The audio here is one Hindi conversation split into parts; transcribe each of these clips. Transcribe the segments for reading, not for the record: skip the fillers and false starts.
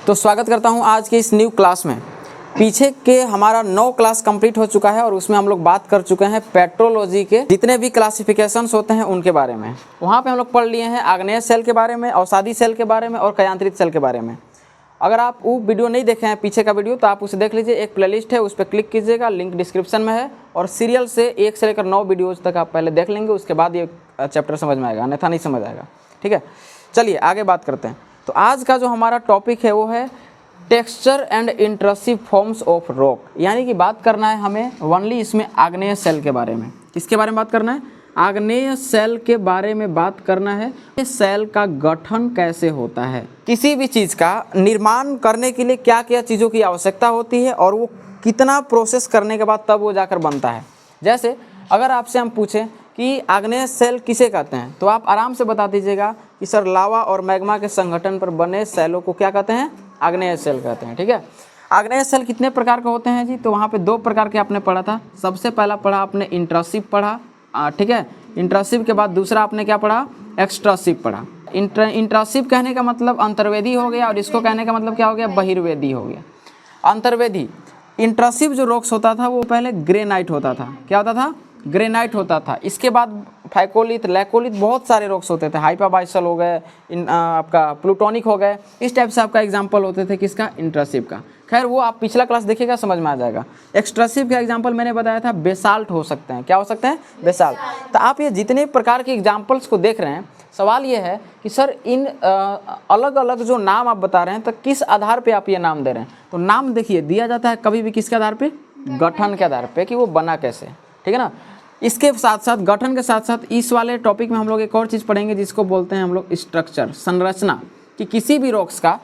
तो स्वागत करता हूं आज के इस न्यू क्लास में। पीछे के हमारा 9 क्लास कंप्लीट हो चुका है और उसमें हम लोग बात कर चुके हैं पेट्रोलॉजी के जितने भी क्लासिफिकेशंस होते हैं उनके बारे में। वहाँ पे हम लोग पढ़ लिए हैं आग्नेय सेल के बारे में, अवसादी सेल के बारे में और कयांत्रित सेल के बारे में। अगर आप वो वीडियो नहीं देखे हैं पीछे का वीडियो तो आप उसे देख लीजिए, एक प्लेलिस्ट है उस पर क्लिक कीजिएगा, लिंक डिस्क्रिप्शन में है। और सीरियल से 1 से लेकर 9 वीडियोज़ तक आप पहले देख लेंगे, उसके बाद ये चैप्टर समझ में आएगा, अन्यथा नहीं समझ आएगा। ठीक है, चलिए आगे बात करते हैं। तो आज का जो हमारा टॉपिक है वो है texture and intrusive forms of rock, यानी कि बात करना है हमें ओनली इसमें आग्नेय सेल के बारे में। किसके बारे में बात करना है? आग्नेय सेल के बारे में बात करना है। सेल का गठन कैसे होता है, किसी भी चीज़ का निर्माण करने के लिए क्या क्या चीज़ों की आवश्यकता होती है और वो कितना प्रोसेस करने के बाद तब वो जाकर बनता है। जैसे अगर आपसे हम पूछें कि आग्नेय सेल किसे कहते हैं तो आप आराम से बता दीजिएगा कि सर लावा और मैग्मा के संगठन पर बने सेलों को क्या कहते हैं? आग्नेय सेल कहते हैं। ठीक है, आग्नेय सेल कितने प्रकार के होते हैं जी? तो वहाँ पे 2 प्रकार के आपने पढ़ा था। सबसे पहला पढ़ा आपने इंट्रसिव पढ़ा, ठीक है। इंट्रसिव के बाद दूसरा आपने क्या पढ़ा? एक्सट्रासिव पढ़ा। इंट्रसिव कहने का मतलब अंतर्वेदी हो गया और इसको कहने का मतलब क्या हो गया? बहिर्वेदी हो गया। अंतर्वेदी इंट्रसिव जो रॉक्स होता था वो पहले ग्रेनाइट होता था। क्या होता था? ग्रेनाइट होता था। इसके बाद फाइकोलिथ, लैकोलिथ, बहुत सारे रॉक्स होते थे। हाइपाबाइसल हो गए, आपका प्लूटोनिक हो गए, इस टाइप से आपका एग्जाम्पल होते थे किसका? इंट्रसिव का। खैर वो आप पिछला क्लास देखिएगा, समझ में आ जाएगा। एक्सट्रसिव का एग्जाम्पल मैंने बताया था बेसाल्ट हो सकते हैं। क्या हो सकते हैं? बेसाल्ट। तो आप ये जितने प्रकार के एग्जाम्पल्स को देख रहे हैं, सवाल ये है कि सर इन अलग अलग जो नाम आप बता रहे हैं तो किस आधार पे आप ये नाम दे रहे हैं? तो नाम देखिए दिया जाता है कभी भी किसके आधार पे? गठन के आधार पे, कि वो बना कैसे। ठीक है ना। इसके साथ साथ गठन के साथ साथ इस वाले टॉपिक में हम लोग एक और चीज़ पढ़ेंगे जिसको बोलते हैं हम लोग स्ट्रक्चर, संरचना, कि किसी भी रॉक्स का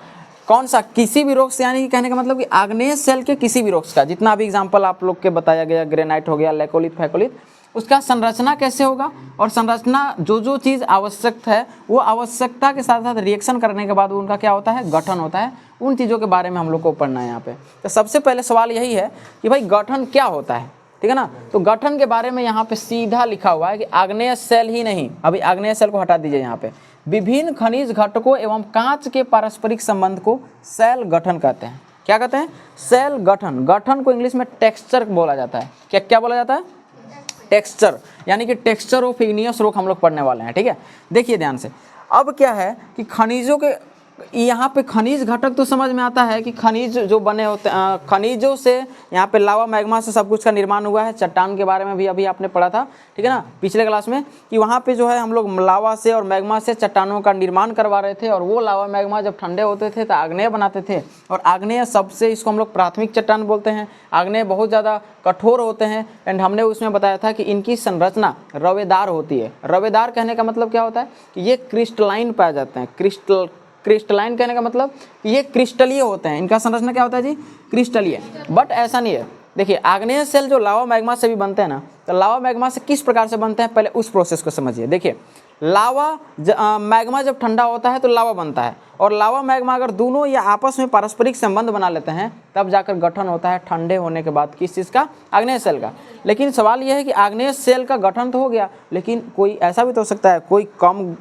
कौन सा, किसी भी रॉक्स यानी कि कहने का मतलब कि आग्नेय सेल के किसी भी रॉक्स का, जितना भी एग्जांपल आप लोग के बताया गया, ग्रेनाइट हो गया, लैकोलिथ, फैकोलिथ, उसका संरचना कैसे होगा और संरचना जो जो चीज़ आवश्यक है वो आवश्यकता के साथ साथ रिएक्शन करने के बाद उनका क्या होता है? गठन होता है। उन चीज़ों के बारे में हम लोग को पढ़ना है यहाँ पे। तो सबसे पहले सवाल यही है कि भाई गठन क्या होता है? ठीक है ना। तो गठन के बारे में यहाँ पे सीधा लिखा हुआ है कि आग्नेय सेल ही नहीं, अभी आग्नेय सेल को हटा दीजिए, यहाँ पे विभिन्न खनिज घटकों एवं कांच के पारस्परिक संबंध को सेल गठन कहते हैं। क्या कहते हैं? सेल गठन। गठन को इंग्लिश में टेक्सचर बोला जाता है। क्या क्या बोला जाता है? टेक्सचर, यानी कि टेक्सचर ऑफ इग्नियस रॉक हम लोग पढ़ने वाले हैं। ठीक है, देखिए ध्यान से। अब क्या है कि खनिजों के यहाँ पे खनिज घटक तो समझ में आता है कि खनिज जो बने होते हैं, खनिजों से यहाँ पे लावा मैग्मा से सब कुछ का निर्माण हुआ है। चट्टान के बारे में भी अभी आपने पढ़ा था, ठीक है ना, पिछले क्लास में, कि वहाँ पे जो है हम लोग लावा से और मैग्मा से चट्टानों का निर्माण करवा रहे थे और वो लावा मैग्मा जब ठंडे होते थे तो आग्नेय बनाते थे। और आग्नेय सबसे, इसको हम लोग प्राथमिक चट्टान बोलते हैं। आग्नेय बहुत ज़्यादा कठोर होते हैं एंड हमने उसमें बताया था कि इनकी संरचना रवेदार होती है। रवेदार कहने का मतलब क्या होता है? कि ये क्रिस्टलाइन पाए जाते हैं। क्रिस्टलाइन कहने का मतलब ये क्रिस्टलीय होते हैं। इनका संरचना क्या होता है जी? क्रिस्टलीय। बट ऐसा नहीं है। देखिए आग्नेय सेल जो लावा मैग्मा से भी बनते हैं ना, तो लावा मैग्मा से किस प्रकार से बनते हैं पहले उस प्रोसेस को समझिए। देखिए लावा मैग्मा जब ठंडा होता है तो लावा बनता है, और लावा मैग्मा अगर दोनों या आपस में पारस्परिक संबंध बना लेते हैं तब जाकर गठन होता है ठंडे होने के बाद। किस चीज़ का? आग्नेय सेल का। लेकिन सवाल यह है कि आग्नेय सेल का गठन तो हो गया, लेकिन कोई ऐसा भी तो हो सकता है, कोई कम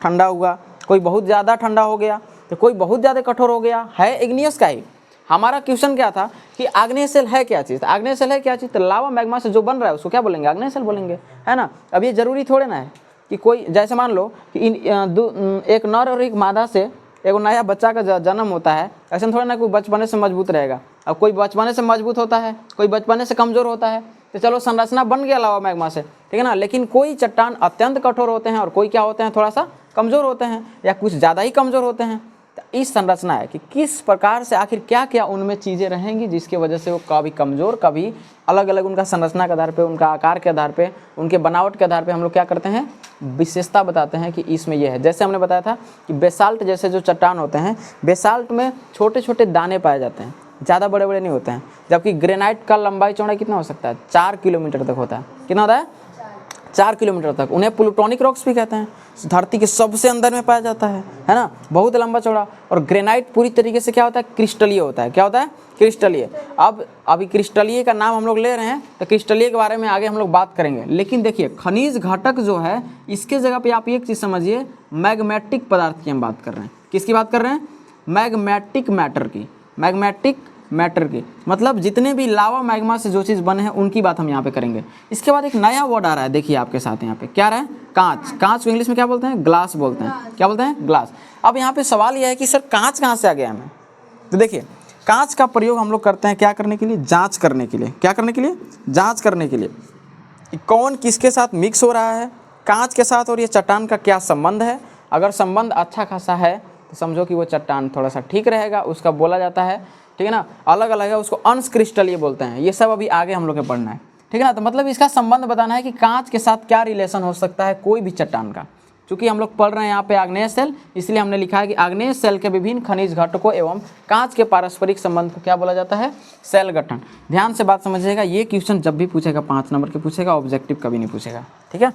ठंडा हुआ, कोई बहुत ज़्यादा ठंडा हो गया, तो कोई बहुत ज़्यादा कठोर हो गया। है इग्नियस का ही। हमारा क्वेश्चन क्या था कि आग्नेय सेल है क्या चीज़? आग्नेय सेल है क्या चीज़? तो लावा मैग्मा से जो बन रहा है उसको क्या बोलेंगे? आग्नेय सेल बोलेंगे, है ना। अब ये जरूरी थोड़े ना है कि कोई, जैसे मान लो कि एक नर और एक मादा से एक नया बच्चा का जन्म होता है, ऐसा थोड़ा ना कोई बचपने से मजबूत रहेगा। अब कोई बचपने से मजबूत होता है, कोई बचपने से कमज़ोर होता है, तो चलो संरचना बन गया लावा मैग्मा से, ठीक है ना। लेकिन कोई चट्टान अत्यंत कठोर होते हैं और कोई क्या होते हैं? थोड़ा सा कमज़ोर होते हैं या कुछ ज़्यादा ही कमज़ोर होते हैं। तो इस संरचना है कि किस प्रकार से आखिर क्या क्या उनमें चीज़ें रहेंगी जिसकी वजह से वो कभी कमज़ोर, कभी अलग अलग उनका संरचना के आधार पे, उनका आकार के आधार पे, उनके बनावट के आधार पे हम लोग क्या करते हैं? विशेषता बताते हैं कि इसमें यह है। जैसे हमने बताया था कि बेसाल्ट जैसे जो चट्टान होते हैं, बेसाल्ट में छोटे छोटे दाने पाए जाते हैं, ज़्यादा बड़े बड़े नहीं होते हैं। जबकि ग्रेनाइट का लंबाई चौड़ाई कितना हो सकता है? 4 किलोमीटर तक होता है। कितना होता है? 4 किलोमीटर तक। उन्हें प्लूटोनिक रॉक्स भी कहते हैं। धरती के सबसे अंदर में पाया जाता है ना, बहुत लंबा चौड़ा। और ग्रेनाइट पूरी तरीके से क्या होता है? क्रिस्टलीय होता है। क्या होता है? क्रिस्टलीय। अब अभी क्रिस्टलीय का नाम हम लोग ले रहे हैं तो क्रिस्टलीय के बारे में आगे हम लोग बात करेंगे। लेकिन देखिए खनिज घटक जो है इसके जगह पे आप एक चीज़ समझिए, मैग्मेटिक पदार्थ की हम बात कर रहे हैं। किसकी बात कर रहे हैं? मैग्मेटिक मैटर की, मैग्मेटिक मैटर की मतलब जितने भी लावा मैग्मा से जो चीज़ बने हैं उनकी बात हम यहाँ पे करेंगे। इसके बाद एक नया वर्ड आ रहा है, देखिए आपके साथ यहाँ पे क्या रहा है, कांच। कांच को इंग्लिश में क्या बोलते हैं, ग्लास बोलते हैं। क्या बोलते हैं, ग्लास। अब यहाँ पे सवाल यह है कि सर कांच कहाँ से आ गया हमें, तो देखिए कांच का प्रयोग हम लोग करते हैं क्या करने के लिए, जांच करने के लिए। क्या करने के लिए, जांच करने के लिए कि कौन किसके साथ मिक्स हो रहा है, कांच के साथ और ये चट्टान का क्या संबंध है। अगर संबंध अच्छा खासा है तो समझो कि वो चट्टान थोड़ा सा ठीक रहेगा, उसका बोला जाता है, ठीक है ना। अलग अलग है उसको अंश क्रिस्टल ये बोलते हैं। ये सब अभी आगे हम लोग को पढ़ना है, ठीक है ना। तो मतलब इसका संबंध बताना है कि कांच के साथ क्या रिलेशन हो सकता है कोई भी चट्टान का। चूँकि हम लोग पढ़ रहे हैं यहाँ पे आग्नेय सेल, इसलिए हमने लिखा है कि आग्नेय सेल के विभिन्न खनिज घटकों एवं कांच के पारस्परिक संबंध को क्या बोला जाता है, सेल गठन। ध्यान से बात समझिएगा, ये क्वेश्चन जब भी पूछेगा 5 नंबर के पूछेगा, ऑब्जेक्टिव कभी नहीं पूछेगा, ठीक है।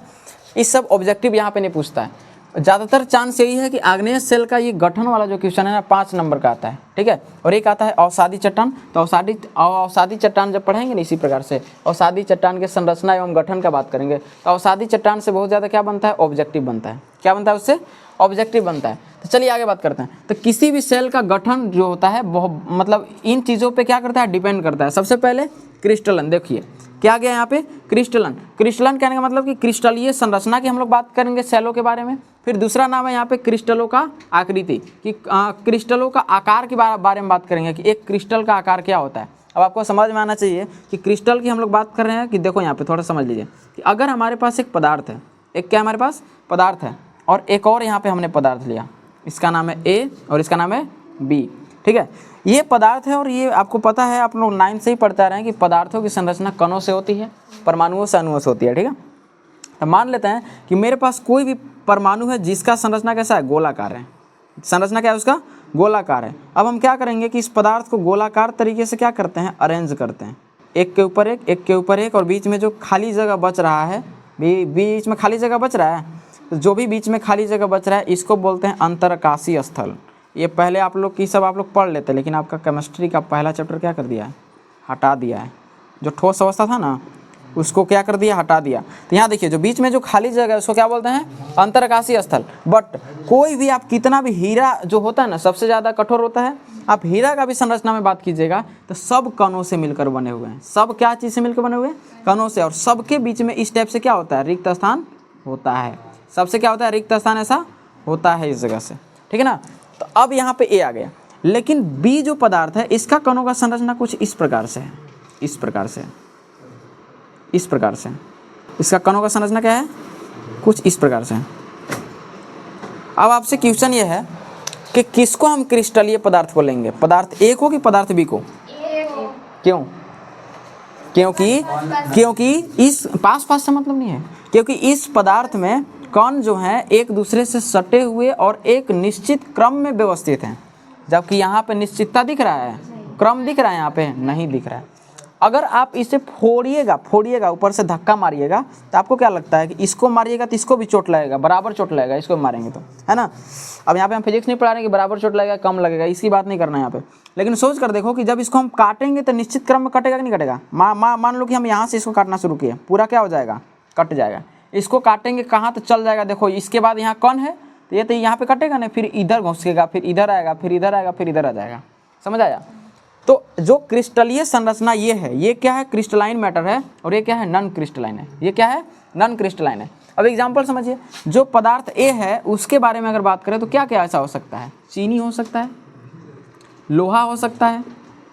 इस सब ऑब्जेक्टिव यहाँ पे नहीं पूछता है। ज़्यादातर चांस यही है कि आग्नेय सेल का ये गठन वाला जो क्वेश्चन है ना 5 नंबर का आता है, ठीक है। और एक आता है अवसादी चट्टान। तो अवसादी चट्टान जब पढ़ेंगे ना इसी प्रकार से अवसादी चट्टान के संरचना एवं गठन का बात करेंगे, तो अवसादी चट्टान से बहुत ज़्यादा क्या बनता है, ऑब्जेक्टिव बनता है। क्या बनता है, उससे ऑब्जेक्टिव बनता है। तो चलिए आगे बात करते हैं। तो किसी भी सेल का गठन जो होता है बहुत मतलब इन चीज़ों पे क्या करता है, डिपेंड करता है। सबसे पहले क्रिस्टलन, देखिए क्या गया यहाँ पे, क्रिस्टलन। क्रिस्टलन कहने का मतलब कि क्रिस्टलीय संरचना की हम लोग बात करेंगे सेलों के बारे में। फिर दूसरा नाम है यहाँ पे क्रिस्टलों का आकृति, कि क्रिस्टलों का आकार के बारे में बात करेंगे कि एक क्रिस्टल का आकार क्या होता है। अब आपको समझ में आना चाहिए कि क्रिस्टल की हम लोग बात कर रहे हैं कि देखो यहाँ पे थोड़ा समझ लीजिए कि अगर हमारे पास एक पदार्थ है, एक क्या हमारे पास पदार्थ है और एक और यहाँ पे हमने पदार्थ लिया, इसका नाम है ए और इसका नाम है बी, ठीक है। ये पदार्थ है और ये आपको पता है, आप लोग 9 से ही पढ़ते आ रहे हैं कि पदार्थों की संरचना कणों से होती है, परमाणुओं से अणुओं से होती है, ठीक है। तो मान लेते हैं कि मेरे पास कोई भी परमाणु है जिसका संरचना कैसा है, गोलाकार है। संरचना क्या है उसका, गोलाकार है। अब हम क्या करेंगे कि इस पदार्थ को गोलाकार तरीके से क्या करते हैं, अरेंज करते हैं, एक के ऊपर एक, एक के ऊपर एक, और बीच में जो खाली जगह बच रहा है, बीच में खाली जगह बच रहा है, तो जो भी बीच में खाली जगह बच रहा है इसको बोलते हैं अंतरकाशीय स्थल। ये पहले आप लोग की सब आप लोग पढ़ लेते, लेकिन आपका केमिस्ट्री का पहला चैप्टर क्या कर दिया है, हटा दिया है। जो ठोस अवस्था था ना उसको क्या कर दिया, हटा दिया। तो यहाँ देखिए जो बीच में जो खाली जगह है उसको क्या बोलते हैं, अंतरकाशीय स्थल। बट कोई भी आप कितना भी हीरा जो होता है ना सबसे ज़्यादा कठोर होता है, आप हीरा का भी संरचना में बात कीजिएगा तो सब कणों से मिलकर बने हुए हैं। सब क्या चीज़ से मिलकर बने हुए हैं, कणों से। और सबके बीच में इस टाइप से क्या होता है, रिक्त स्थान होता है। सबसे क्या होता है, रिक्त स्थान ऐसा होता है इस जगह से, ठीक है ना। तो अब यहाँ पे ए आ गया, लेकिन बी जो पदार्थ है इसका कणों का संरचना कुछ इस प्रकार से है, इस प्रकार से, इस प्रकार से। इसका कणों का संरचना क्या है, कुछ इस प्रकार से है। अब आपसे क्वेश्चन ये है कि किसको हम क्रिस्टलीय पदार्थ बोलेंगे, पदार्थ ए को कि पदार्थ बी को? क्यों? क्योंकि इस पास से मतलब नहीं है, क्योंकि इस पदार्थ में कण जो हैं एक दूसरे से सटे हुए और एक निश्चित क्रम में व्यवस्थित हैं। जबकि यहाँ पे निश्चितता दिख रहा है, क्रम दिख रहा है, यहाँ पे नहीं दिख रहा है। अगर आप इसे फोड़िएगा ऊपर से धक्का मारिएगा तो आपको क्या लगता है कि इसको मारिएगा तो इसको भी चोट लगेगा, बराबर चोट लगेगा इसको मारेंगे तो, है ना। अब यहाँ पे हम फिजिक्स नहीं पढ़ा रहे हैं कि बराबर चोट लगेगा कम लगेगा, इसकी बात नहीं करना है यहाँ पे। लेकिन सोच कर देखो कि जब इसको हम काटेंगे तो निश्चित क्रम में कटेगा कि नहीं कटेगा। मान लो कि हम यहाँ से इसको काटना शुरू किए, पूरा क्या हो जाएगा, कट जाएगा। इसको काटेंगे कहाँ तो चल जाएगा, देखो इसके बाद यहाँ कण है तो ये तो यहाँ पे कटेगा ना, फिर इधर घुसेगा, फिर इधर आएगा, फिर इधर आएगा, फिर इधर आ जाएगा। समझ आया? तो जो क्रिस्टलीय संरचना ये है, ये क्या है, क्रिस्टलाइन मैटर है, और ये क्या है, नॉन क्रिस्टलाइन है। ये क्या है, नॉन क्रिस्टलाइन है। अब एग्जांपल समझिए, जो पदार्थ ए है उसके बारे में अगर बात करें तो क्या क्या ऐसा हो सकता है, चीनी हो सकता है, लोहा हो सकता है,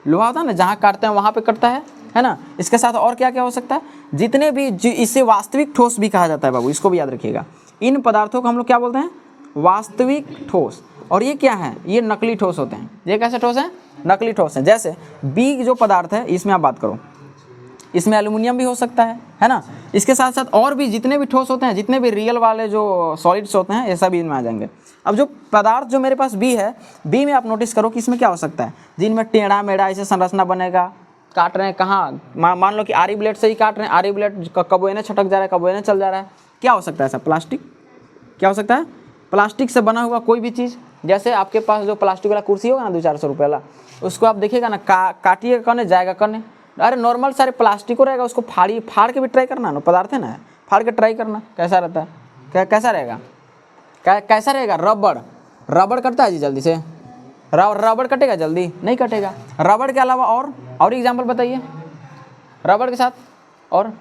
लोहा होता है ना जहाँ काटते हैं वहाँ पे कटता है ना। इसके साथ और क्या क्या हो सकता है, जितने भी इसे वास्तविक ठोस भी कहा जाता है बाबू, इसको भी याद रखिएगा। इन पदार्थों को हम लोग क्या बोलते हैं, वास्तविक ठोस। और ये क्या है, ये नकली ठोस होते हैं। ये कैसे ठोस हैं, नकली ठोस हैं। जैसे बी जो पदार्थ है इसमें आप बात करो, इसमें एल्युमिनियम भी हो सकता है ना। इसके साथ साथ और भी जितने भी ठोस होते हैं, जितने भी रियल वाले जो सॉलिड्स होते हैं, ये सब इनमें आ जाएंगे। अब जो पदार्थ जो मेरे पास बी है, बी में आप नोटिस करो कि इसमें क्या हो सकता है, जिनमें टेढ़ा मेढ़ा ऐसे संरचना बनेगा। काट रहे हैं कहाँ, मान लो कि आरी ब्लेड से ही काट रहे हैं, आरी ब्लेड कब एने छटक जा रहा है, कब एने चल जा रहा है। क्या हो सकता है ऐसा, प्लास्टिक। क्या हो सकता है, प्लास्टिक से बना हुआ कोई भी चीज़। जैसे आपके पास जो प्लास्टिक वाला कुर्सी होगा ना 200-400 रुपये वाला, उसको आप देखिएगा ना, काटिएगा करने जाएगा करने, अरे नॉर्मल सारे प्लास्टिक हो रहेगा, उसको फाड़ के भी ट्राई करना ना, पदार्थ है ना, फाड़ के ट्राई करना कैसा रहता है, कैसा रहेगा, कैसा रहेगा। रबड़ करता है जी जल्दी से, रबड़ कटेगा जल्दी? नहीं कटेगा। रबड़ के अलावा और एग्जाम्पल बताइए। रबड़ के साथ और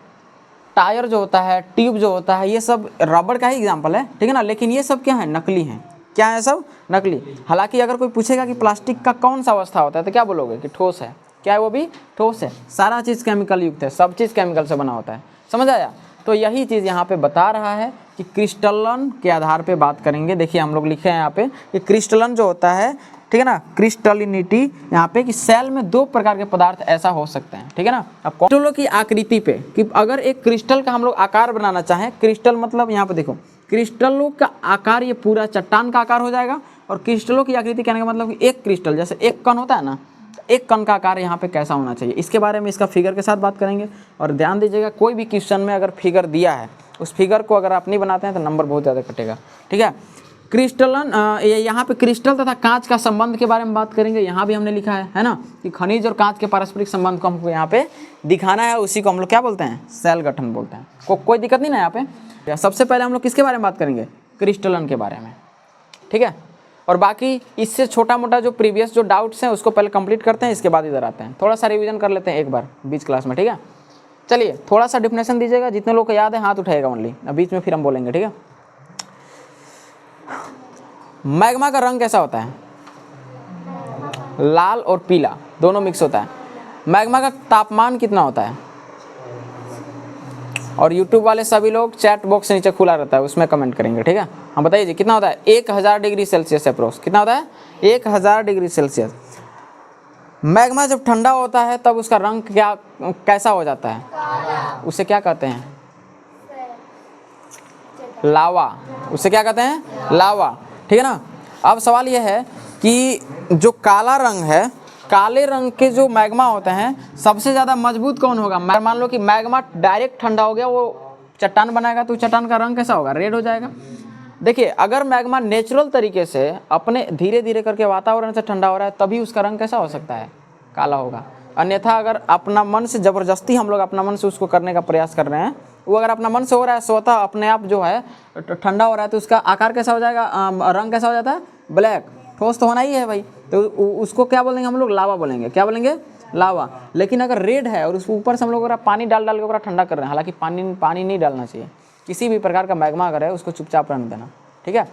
टायर जो होता है, ट्यूब जो होता है, ये सब रबड़ का ही एग्जाम्पल है, ठीक है ना। लेकिन ये सब क्या है? नकली हैं। क्या है? सब नकली। हालांकि अगर कोई पूछेगा कि प्लास्टिक का कौन सा अवस्था होता है तो क्या बोलोगे? कि ठोस है। क्या है? वो भी ठोस है। सारा चीज़ केमिकल युक्त है, सब चीज़ केमिकल से बना होता है। समझ आया? तो यही चीज़ यहाँ पे बता रहा है कि क्रिस्टलन के आधार पे बात करेंगे। देखिए हम लोग लिखे हैं यहाँ पे कि क्रिस्टलन जो होता है, ठीक है ना, क्रिस्टलिनिटी यहाँ पे कि सेल में दो प्रकार के पदार्थ ऐसा हो सकते हैं, ठीक है ना। अब क्रिस्टलों की आकृति पे कि अगर एक क्रिस्टल का हम लोग आकार बनाना चाहें, क्रिस्टल मतलब यहाँ पे देखो, क्रिस्टलों का आकार ये पूरा चट्टान का आकार हो जाएगा। और क्रिस्टलों की आकृति कहने का मतलब कि एक क्रिस्टल जैसे एक कण होता है ना, एक कण का आकार यहाँ पे कैसा होना चाहिए, इसके बारे में इसका फिगर के साथ बात करेंगे। और ध्यान दीजिएगा, कोई भी क्वेश्चन में अगर फिगर दिया है, उस फिगर को अगर आप नहीं बनाते हैं तो नंबर बहुत ज़्यादा कटेगा, ठीक है। क्रिस्टलन यहाँ पे क्रिस्टल तथा कांच का संबंध के बारे में बात करेंगे। यहाँ भी हमने लिखा है ना, कि खनिज और कांच के पारस्परिक संबंध को हमको यहाँ पे दिखाना है। उसी को हम लोग क्या बोलते हैं? सेल गठन बोलते हैं। कोई दिक्कत नहीं ना यहाँ पे। सबसे पहले हम लोग किसके बारे में बात करेंगे? क्रिस्टलन के बारे में, ठीक है। और बाकी इससे छोटा मोटा जो प्रीवियस जो डाउट्स हैं उसको पहले कंप्लीट करते हैं, इसके बाद इधर आते हैं। थोड़ा सा रिवीजन कर लेते हैं एक बार बीच क्लास में, ठीक है। चलिए थोड़ा सा डिफिनेशन दीजिएगा, जितने लोग को याद है हाथ उठाएगा ओनली, बीच में फिर हम बोलेंगे, ठीक है। मैग्मा का रंग कैसा होता है? लाल और पीला दोनों मिक्स होता है। मैग्मा का तापमान कितना होता है? और यूट्यूब वाले सभी लोग चैट बॉक्स नीचे खुला रहता है, उसमें कमेंट करेंगे, ठीक है। हम बताइए जी कितना होता है? 1000 डिग्री सेल्सियस अप्रोक्स। कितना होता है? 1000 डिग्री सेल्सियस। मैग्मा जब ठंडा होता है तब उसका रंग कैसा हो जाता है? उसे क्या कहते हैं? लावा। उसे क्या कहते हैं? लावा, ठीक है ना। अब सवाल यह है कि जो काला रंग है, काले रंग के जो मैग्मा होते हैं सबसे ज़्यादा मजबूत कौन होगा? मान लो कि मैग्मा डायरेक्ट ठंडा हो गया, वो चट्टान बनाएगा तो चट्टान का रंग कैसा होगा? रेड हो जाएगा। देखिए अगर मैग्मा नेचुरल तरीके से अपने धीरे धीरे करके वातावरण से ठंडा हो रहा है तभी उसका रंग कैसा हो सकता है? काला होगा। अन्यथा अगर अपना मन से ज़बरदस्ती हम लोग अपना मन से उसको करने का प्रयास कर रहे हैं, वो अगर अपना मन से हो रहा है, स्वतः अपने आप जो है ठंडा हो रहा है, तो उसका आकार कैसा हो जाएगा? रंग कैसा हो जाता है? ब्लैक। ठोस तो होना ही है भाई, तो उसको क्या बोलेंगे हम लोग? लावा बोलेंगे। क्या बोलेंगे? लावा। लेकिन अगर रेड है और उसके ऊपर से हम लोग अगर पानी डाल के पूरा ठंडा कर रहे हैं, हालांकि पानी नहीं डालना चाहिए, किसी भी प्रकार का मैग्मा अगर है उसको चुपचाप रहने देना, ठीक है।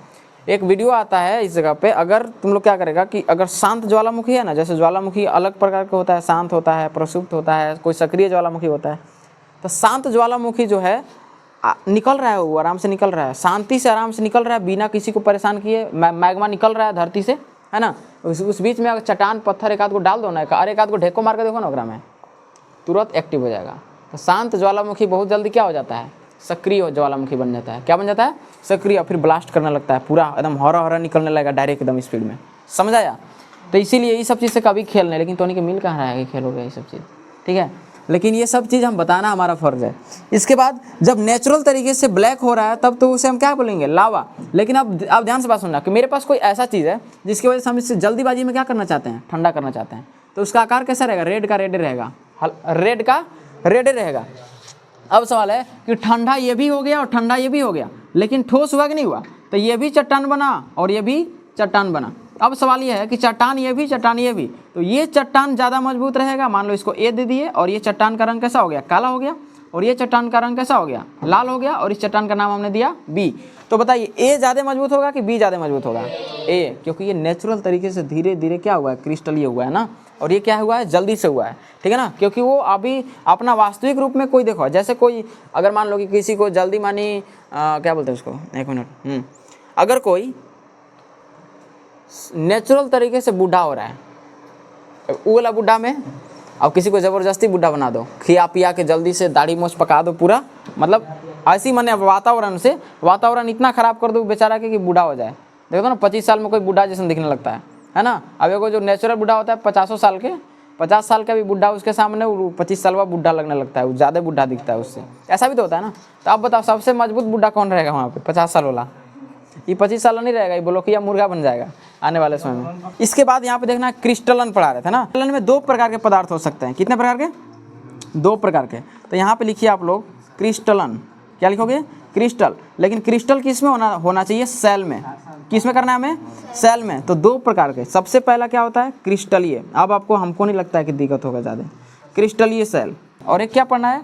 एक वीडियो आता है इस जगह पे, अगर तुम लोग क्या करेगा कि अगर शांत ज्वालामुखी है ना, जैसे ज्वालामुखी अलग प्रकार का होता है, शांत होता है, प्रसुप्त होता है, कोई सक्रिय ज्वालामुखी होता है। तो शांत ज्वालामुखी जो है निकल रहा है, वो आराम से निकल रहा है, शांति से आराम से निकल रहा है, बिना किसी को परेशान किए मैग्मा निकल रहा है धरती से, है ना। उस बीच में अगर चट्टान पत्थर एक आध को डाल दो ना, और एक आध को ढेको मार के देखो ना, ओकरा में तुरंत एक्टिव हो जाएगा। तो शांत ज्वालामुखी बहुत जल्दी क्या हो जाता है? सक्रिय ज्वालामुखी बन जाता है। क्या बन जाता है? सक्रिय। फिर ब्लास्ट करने लगता है, पूरा एकदम हरा निकलने लगेगा डायरेक्ट एकदम स्पीड में। समझ आया? तो इसीलिए ये सब चीज़ से कभी खेलने, लेकिन टोनी के मिल कहाँ रहा है कि खेलोगे ये सब चीज़, ठीक है। लेकिन ये सब चीज़ हम बताना हमारा फ़र्ज है। इसके बाद जब नेचुरल तरीके से ब्लैक हो रहा है तब तो उसे हम क्या बोलेंगे? लावा। लेकिन अब ध्यान से बात सुनना कि मेरे पास कोई ऐसा चीज़ है जिसकी वजह से हम इससे जल्दीबाजी में क्या करना चाहते हैं? ठंडा करना चाहते हैं, तो उसका आकार कैसा रहेगा? रेड का रेड रहेगा, रेड का रेड रहेगा। अब सवाल है कि ठंडा ये भी हो गया और ठंडा ये भी हो गया, लेकिन ठोस हुआ कि नहीं हुआ? तो ये भी चट्टान बना और ये भी चट्टान बना। अब सवाल ये है कि चट्टान ये भी, चट्टान ये भी, तो ये चट्टान ज़्यादा मजबूत रहेगा। मान लो इसको ए दे दिए, और ये चट्टान का रंग कैसा हो गया? काला हो गया। और ये चट्टान का रंग कैसा हो गया? लाल हो गया। और इस चट्टान का नाम हमने दिया बी। तो बताइए ए ज़्यादा मजबूत होगा कि बी ज़्यादा मजबूत होगा? ए, क्योंकि ये नेचुरल तरीके से धीरे धीरे क्या हुआ है? क्रिस्टल ये हुआ है ना। और ये क्या हुआ है? जल्दी से हुआ है, ठीक है ना। क्योंकि वो अभी अपना वास्तविक रूप में कोई देखो, जैसे कोई अगर मान लो कि किसी को जल्दी मानी क्या बोलते हैं उसको, एक मिनट, अगर कोई नेचुरल तरीके से बूढ़ा हो रहा है, वो वाला बूढ़ा में अब किसी को ज़बरदस्ती बूढ़ा बना दो, खिया पिया के जल्दी से दाढ़ी मोछ पका दो पूरा, मतलब ऐसी माने वातावरण से वातावरण इतना ख़राब कर दो बेचारा कि बूढ़ा हो जाए। देखो ना 25 साल में कोई बूढ़ा जैसा दिखने लगता है ना। अब एगो जो नेचुरल बूढ़ा होता है 50 साल के, 50 साल का भी बूढ़ा उसके सामने 25 साल का बूढ़ा लगने लगता है, वो ज़्यादा बूढ़ा दिखता है उससे। ऐसा भी तो होता है ना। तो अब बताओ सबसे मजबूत बूढ़ा कौन रहेगा वहाँ पे? 50 साल वाला। ये 25 साल नहीं रहेगा, ये बोलो कि यह मुर्गा बन जाएगा आने वाले समय में। इसके बाद यहाँ पे देखना क्रिस्टलन पढ़ा रहे थे ना। क्रिस्टलन में 2 प्रकार के पदार्थ हो सकते हैं। कितने प्रकार के? 2 प्रकार के। तो यहाँ पे लिखिए आप लोग क्रिस्टलन। क्या लिखोगे? क्रिस्टल, लेकिन क्रिस्टल किस में होना चाहिए? सेल में। किस में करना है हमें? सेल में। तो दो प्रकार के, सबसे पहला क्या होता है? क्रिस्टलीय। अब आपको हमको नहीं लगता है कि दिक्कत होगा ज़्यादा। क्रिस्टलीय सेल, और एक क्या पढ़ना है?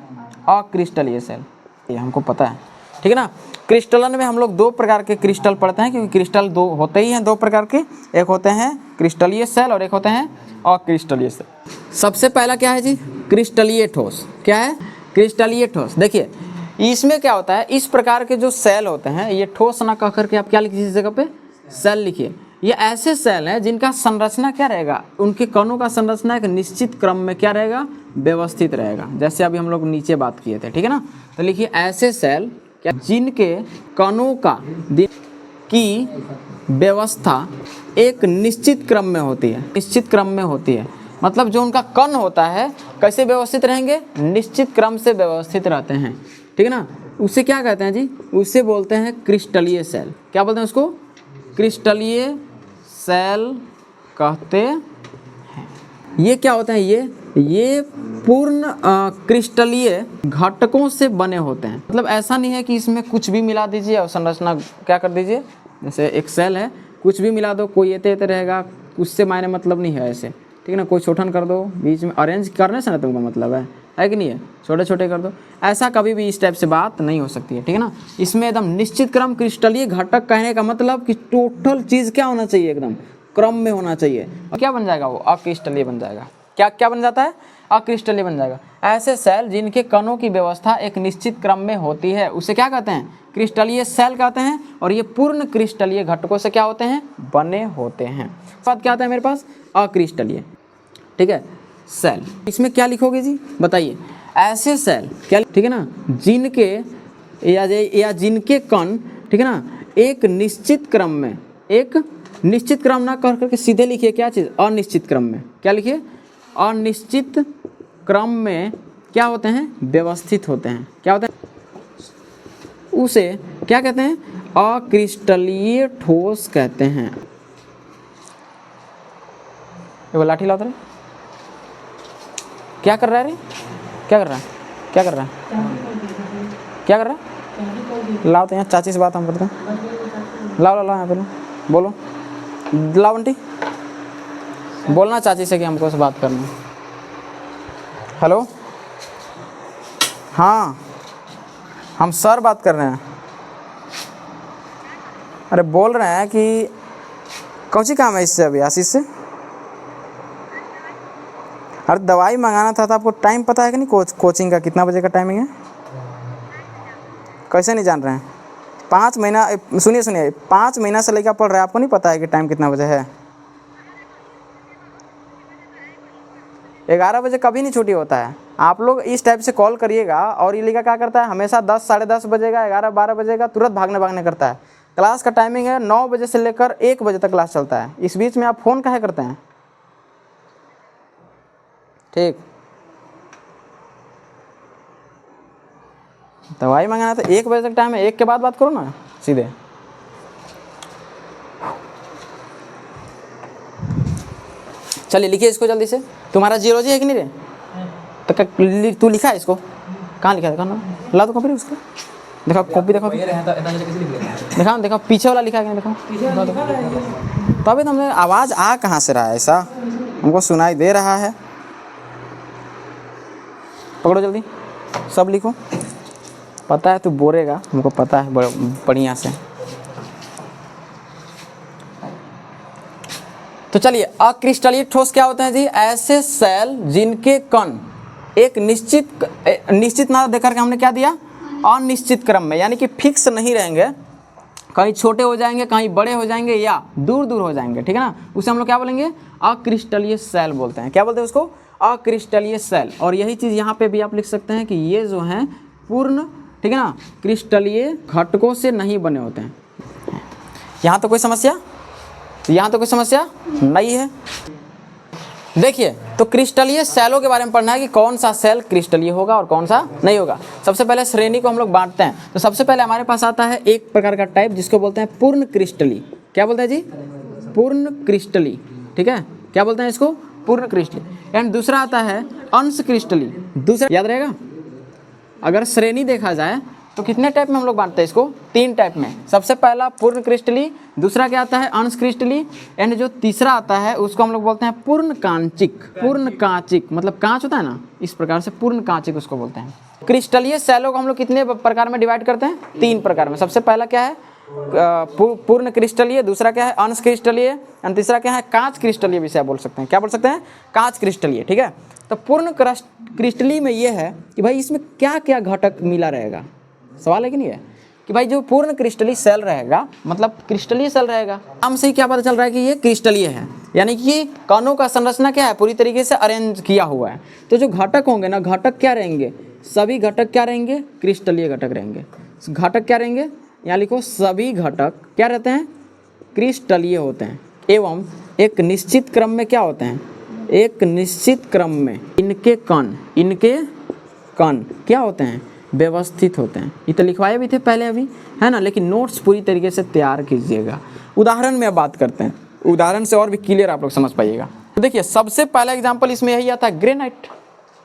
अक्रिस्टलीय सेल। ये हमको पता है, ठीक है ना। क्रिस्टलन में हम लोग दो प्रकार के क्रिस्टल पढ़ते हैं, क्योंकि क्रिस्टल दो होते ही हैं, दो प्रकार के, एक होते हैं क्रिस्टलीय सेल और एक होते हैं अक्रिस्टलीय सेल। सबसे पहला क्या है जी? क्रिस्टलीय ठोस। क्या है? क्रिस्टलीय ठोस। देखिए इसमें क्या होता है, इस प्रकार के जो सेल होते हैं, ये ठोस ना कह करके आप क्या लिखिए इस जगह पे? सेल लिखिए। ये ऐसे सेल हैं जिनका संरचना क्या रहेगा? उनके कणों का संरचना एक निश्चित क्रम में क्या रहेगा? व्यवस्थित रहेगा। जैसे अभी हम लोग नीचे बात किए थे, ठीक है ना। तो लिखिए ऐसे सेल क्या, जिनके कणों की व्यवस्था एक निश्चित क्रम में होती है। निश्चित क्रम में होती है मतलब जो उनका कण होता है कैसे व्यवस्थित रहेंगे? निश्चित क्रम से व्यवस्थित रहते हैं, ठीक है ना। उसे क्या कहते हैं जी? उसे बोलते हैं क्रिस्टलीय सेल। क्या बोलते हैं उसको? क्रिस्टलीय सेल कहते हैं। ये क्या होते हैं? ये पूर्ण क्रिस्टलीय घटकों से बने होते हैं। मतलब ऐसा नहीं है कि इसमें कुछ भी मिला दीजिए और संरचना क्या कर दीजिए। जैसे एक सेल है, कुछ भी मिला दो, कोई एते रहेगा, उससे मायने मतलब नहीं है ऐसे, ठीक है ना। कोई छोटन कर दो, बीच में अरेंज करने से ना तुमका मतलब है कि नहीं है? छोटे छोटे कर दो, ऐसा कभी भी इस टाइप से बात नहीं हो सकती है, ठीक है ना। इसमें एकदम निश्चित क्रम, क्रिस्टलीय घटक कहने का मतलब कि टोटल चीज़ क्या होना चाहिए? एकदम क्रम में होना चाहिए। और क्या बन जाएगा? वो अक्रिस्टलीय बन जाएगा। क्या क्या बन जाता है? अक्रिस्टलीय बन जाएगा। ऐसे सेल जिनके कणों की व्यवस्था एक निश्चित क्रम में होती है उसे क्या कहते हैं? क्रिस्टलीय सेल कहते हैं। और ये पूर्ण क्रिस्टलीय घटकों से क्या होते हैं? बने होते हैं। बात क्या आता है मेरे पास? अक्रिस्टलीय, ठीक है, सेल। इसमें क्या लिखोगे जी? बताइए। ऐसे सेल क्या, ठीक है ना, जिनके या जिनके कण, ठीक है ना, एक निश्चित क्रम में, एक निश्चित क्रम ना कर करके सीधे लिखिए क्या चीज़? अनिश्चित क्रम में। क्या लिखिए? अनिश्चित क्रम में क्या होते हैं? व्यवस्थित होते हैं। क्या होते हैं? उसे क्या कहते हैं? अक्रिस्टलीय ठोस कहते हैं। ये वो लाठी लाओ रे। क्या कर रहा है रे? क्या कर रहा है? क्या कर रहा है? क्या कर रहा है? लाओ तो यहाँ चाची से बात हम करते हैं। लाओ लाओ लाओ यहाँ पे लो, बोलो। लाओ बंटी, बोलना चाची से कि हमको से बात करना है। हेलो, हाँ हम सर बात कर रहे हैं। अरे बोल रहे हैं कि कौन सी काम है इससे? अभी आशीष से। अरे दवाई मंगाना था तो आपको टाइम पता है कि नहीं? कोचिंग का कितना बजे का टाइमिंग है? कैसे नहीं जान रहे हैं? 5 महीना, सुनिए 5 महीना से लेकर पढ़ रहे हैं, आपको नहीं पता है कि टाइम कितना बजे है? 11 बजे कभी नहीं छुट्टी होता है। आप लोग इस टाइप से कॉल करिएगा और ये लिखा क्या करता है? हमेशा 10 साढ़े 10 बजेगा, 11 12 बजेगा, तुरंत भागने करता है। क्लास का टाइमिंग है 9 बजे से लेकर 1 बजे तक क्लास चलता है। इस बीच में आप फ़ोन काहे करते हैं? ठीक, दवाई मंगाना था, 1 बजे तक टाइम है, 1 के बाद बात करो ना सीधे। चलिए लिखिए इसको जल्दी से। तुम्हारा जीरोलॉजी है कि नहीं रे? तो तू लिखा है इसको? कहाँ लिखा है? देखा ना, ला दो कॉपी उसको। देखो कॉपी, देखो देखा, देखो पीछे वाला लिखा है, देखो। तभी तो हमने, आवाज़ आ कहाँ से रहा है? ऐसा हमको सुनाई दे रहा है। पकड़ो जल्दी, सब लिखो। पता है तू बोलेगा, हमको पता है बढ़िया से। तो चलिए, अक्रिस्टलीय ठोस क्या होते हैं जी? ऐसे सेल जिनके कण एक निश्चित ना देकर के हमने क्या दिया? अनिश्चित क्रम में, यानी कि फिक्स नहीं रहेंगे, कहीं छोटे हो जाएंगे, कहीं बड़े हो जाएंगे या दूर दूर हो जाएंगे, ठीक है ना। उसे हम लोग क्या बोलेंगे? अक्रिस्टलीय सेल बोलते हैं। क्या बोलते हैं उसको? अक्रिस्टलीय सेल। और यही चीज़ यहाँ पे भी आप लिख सकते हैं कि ये जो हैं पूर्ण, ठीक है ना, क्रिस्टलीय घटकों से नहीं बने होते हैं। यहाँ तो कोई समस्या? यहाँ तो कोई समस्या नहीं है। देखिए, तो क्रिस्टलीय सेलों के बारे में पढ़ना है कि कौन सा सेल क्रिस्टलीय होगा और कौन सा नहीं होगा। सबसे पहले श्रेणी को हम लोग बांटते हैं। तो सबसे पहले हमारे पास आता है एक प्रकार का टाइप जिसको बोलते हैं पूर्ण क्रिस्टलीय। क्या बोलते हैं जी? पूर्ण क्रिस्टलीय, ठीक है। क्या बोलते हैं इसको? पूर्ण क्रिस्टलीय। एंड दूसरा आता है अंश क्रिस्टलीय। दूसरा याद रहेगा, अगर श्रेणी देखा जाए तो कितने टाइप में हम लोग बांटते हैं इसको? 3 टाइप में। सबसे पहला पूर्ण क्रिस्टलीय, दूसरा क्या आता है अंश क्रिस्टलीय, एंड जो तीसरा आता है उसको हम लोग बोलते हैं पूर्ण कांचिक। पूर्ण कांचिक मतलब कांच होता है ना, इस प्रकार से पूर्ण कांचिक उसको बोलते हैं। क्रिस्टलीय सेलों को हम लोग कितने प्रकार में डिवाइड करते हैं? 3 प्रकार में। सबसे पहला क्या है पूर्ण क्रिस्टलीय, दूसरा क्या है अंश क्रिस्टलीय, और तीसरा क्या है कांच क्रिस्टलीय भी से बोल सकते हैं। क्या बोल सकते हैं? कांच क्रिस्टलीय। ठीक है, तो पूर्ण क्रिस्टलीय में ये है कि भाई इसमें क्या क्या घटक मिला रहेगा। सवाल है कि नहीं है कि भाई जो पूर्ण क्रिस्टलीय सेल रहेगा मतलब क्रिस्टलीय सेल रहेगा, नाम से ही क्या पता चल रहा है कि ये क्रिस्टलीय है, यानी कि कणों का संरचना क्या है पूरी तरीके से अरेंज किया हुआ है। तो जो घटक होंगे ना, घटक क्या रहेंगे? सभी घटक क्या रहेंगे? क्रिस्टलीय घटक रहेंगे। घटक क्या रहेंगे? यहाँ लिखो सभी घटक क्या रहते हैं? क्रिस्टलीय होते हैं, एवं एक निश्चित क्रम में क्या होते हैं? एक निश्चित क्रम में इनके कण क्या होते हैं? व्यवस्थित होते हैं। ये तो लिखवाए भी थे पहले अभी, है ना, लेकिन नोट्स पूरी तरीके से तैयार कीजिएगा। उदाहरण में अब बात करते हैं, उदाहरण से और भी क्लियर आप लोग समझ पाइएगा। तो देखिए सबसे पहला एग्जाम्पल इसमें यही आता है ग्रेनाइट।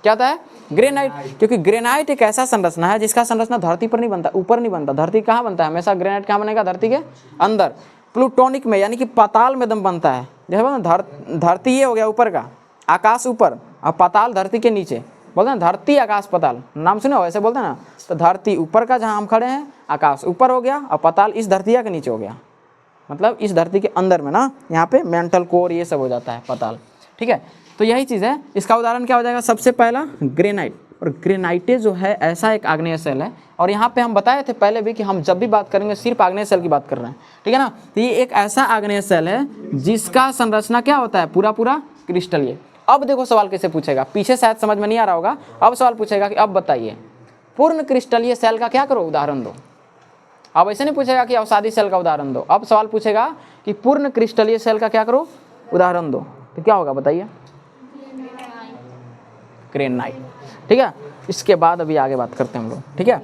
क्या आता है? ग्रेनाइट। क्योंकि ग्रेनाइट एक ऐसा संरचना है जिसका संरचना धरती पर नहीं बनता, ऊपर नहीं बनता। धरती कहाँ बनता है? हमेशा ग्रेनाइट कहाँ बनेगा? धरती के अंदर, प्लूटोनिक में, यानी कि पाताल में दम बनता है। जैसे धरती ये हो गया ऊपर का, आकाश ऊपर और पाताल धरती के नीचे, बोलते हैं धरती आकाश पाताल, नाम सुने हो ऐसे बोलते हैं ना। तो धरती ऊपर का जहाँ हम खड़े हैं, आकाश ऊपर हो गया और पाताल इस धरती के नीचे हो गया, मतलब इस धरती के अंदर में ना, यहाँ पे मेंटल कोर ये सब हो जाता है पाताल। ठीक है, तो यही चीज़ है। इसका उदाहरण क्या हो जाएगा? सबसे पहला ग्रेनाइट। और ग्रेनाइटे जो है ऐसा एक आग्नेय सेल है, और यहाँ पे हम बताए थे पहले भी कि हम जब भी बात करेंगे सिर्फ आग्नेय सेल की बात कर रहे हैं। ठीक है ना, तो ये एक ऐसा आग्नेय सेल है जिसका संरचना क्या होता है? पूरा पूरा क्रिस्टलीय। अब देखो सवाल कैसे पूछेगा, पीछे शायद समझ में नहीं आ रहा होगा। अब सवाल पूछेगा कि अब बताइए पूर्ण क्रिस्टलीय सेल का क्या करो? उदाहरण दो। अब ऐसे नहीं पूछेगा कि अवसादी सेल का उदाहरण दो, अब सवाल पूछेगा कि पूर्ण क्रिस्टलीय सेल का क्या करो? उदाहरण दो। तो क्या होगा बताइए? ग्रेनाइट। ठीक है, इसके बाद अभी आगे बात करते हैं हम लोग। ठीक है,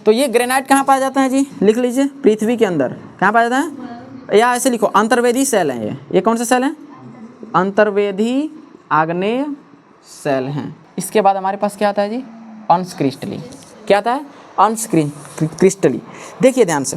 तो ये ग्रेनाइट कहाँ पाया जाता है जी? लिख लीजिए, पृथ्वी के अंदर कहाँ पाया जाता है? या ऐसे लिखो अंतर्वेदी सेल है ये कौन सा सेल है? अंतर्वेदी आग्नेय सेल हैं। इसके बाद हमारे पास क्या आता है जी? अंश क्रिस्टलीय। क्या आता है? अंश क्रिस्टलीय। देखिए ध्यान से,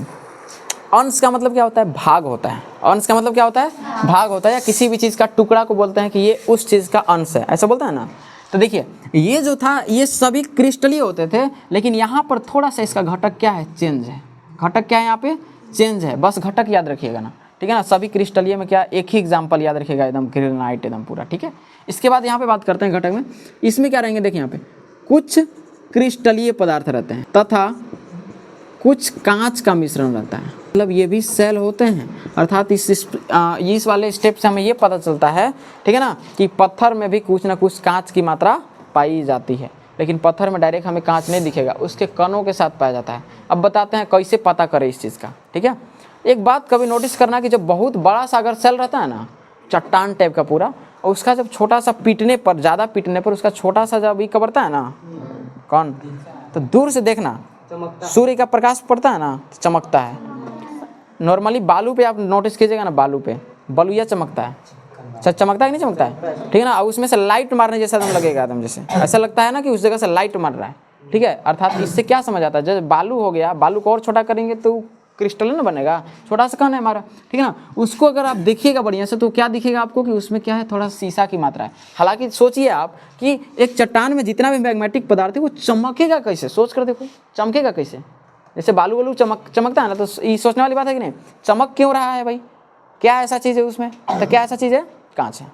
अंश का मतलब क्या होता है? भाग होता है। अंश का मतलब क्या होता है? भाग होता है, या किसी भी चीज़ का टुकड़ा को बोलते हैं कि ये उस चीज़ का अंश है, ऐसा बोलता है ना। तो देखिए ये जो था ये सभी क्रिस्टलीय होते थे, लेकिन यहाँ पर थोड़ा सा इसका घटक क्या है? चेंज है। घटक क्या है यहाँ पे? चेंज है। बस घटक याद रखिएगा ना, ठीक है ना। सभी क्रिस्टलीय में क्या, एक ही एग्जाम्पल याद रखिएगा, एकदम ग्रेनाइट एकदम पूरा। ठीक है, इसके बाद यहाँ पे बात करते हैं घटक में। इसमें क्या रहेंगे? देखिए यहाँ पे कुछ क्रिस्टलीय पदार्थ रहते हैं तथा कुछ कांच का मिश्रण रहता है, मतलब ये भी सेल होते हैं। अर्थात इस वाले स्टेप से हमें ये पता चलता है, ठीक है ना, कि पत्थर में भी कुछ ना कुछ कांच की मात्रा पाई जाती है, लेकिन पत्थर में डायरेक्ट हमें कांच नहीं दिखेगा, उसके कणों के साथ पाया जाता है। अब बताते हैं कैसे पता करें इस चीज़ का। ठीक है, एक बात कभी नोटिस करना कि जब बहुत बड़ा सा अगर सेल रहता है ना, चट्टान टाइप का पूरा, और उसका जब छोटा सा पीटने पर, ज़्यादा पीटने पर उसका छोटा सा जब ये कबरता है ना कौन, तो दूर से देखना सूर्य का प्रकाश पड़ता है ना तो चमकता है। नॉर्मली बालू पे आप नोटिस कीजिएगा ना, बालू पे बलुइया चमकता है, चमकता है कि नहीं चमकता है? ठीक है ना, और उसमें से लाइट मारने जैसा एकदम लगेगा, एकदम जैसे ऐसा लगता है ना कि उस जगह से लाइट मार रहा है। ठीक है, अर्थात इससे क्या समझ आता है? जब बालू हो गया, बालू को और छोटा करेंगे तो क्रिस्टल ना बनेगा, छोटा सा कण है हमारा, ठीक है ना। उसको अगर आप देखिएगा बढ़िया से तो क्या दिखेगा आपको कि उसमें क्या है? थोड़ा शीशा की मात्रा है। हालांकि सोचिए आप कि एक चट्टान में जितना भी मैग्नेटिक पदार्थ है वो चमकेगा कैसे? सोच कर देखो, चमकेगा कैसे? जैसे बालू वालू चमकता है ना, तो ये सोचने वाली बात है कि नहीं? चमक क्यों रहा है भाई? क्या ऐसा चीज़ है उसमें? तो क्या ऐसा चीज़ है? कांच है।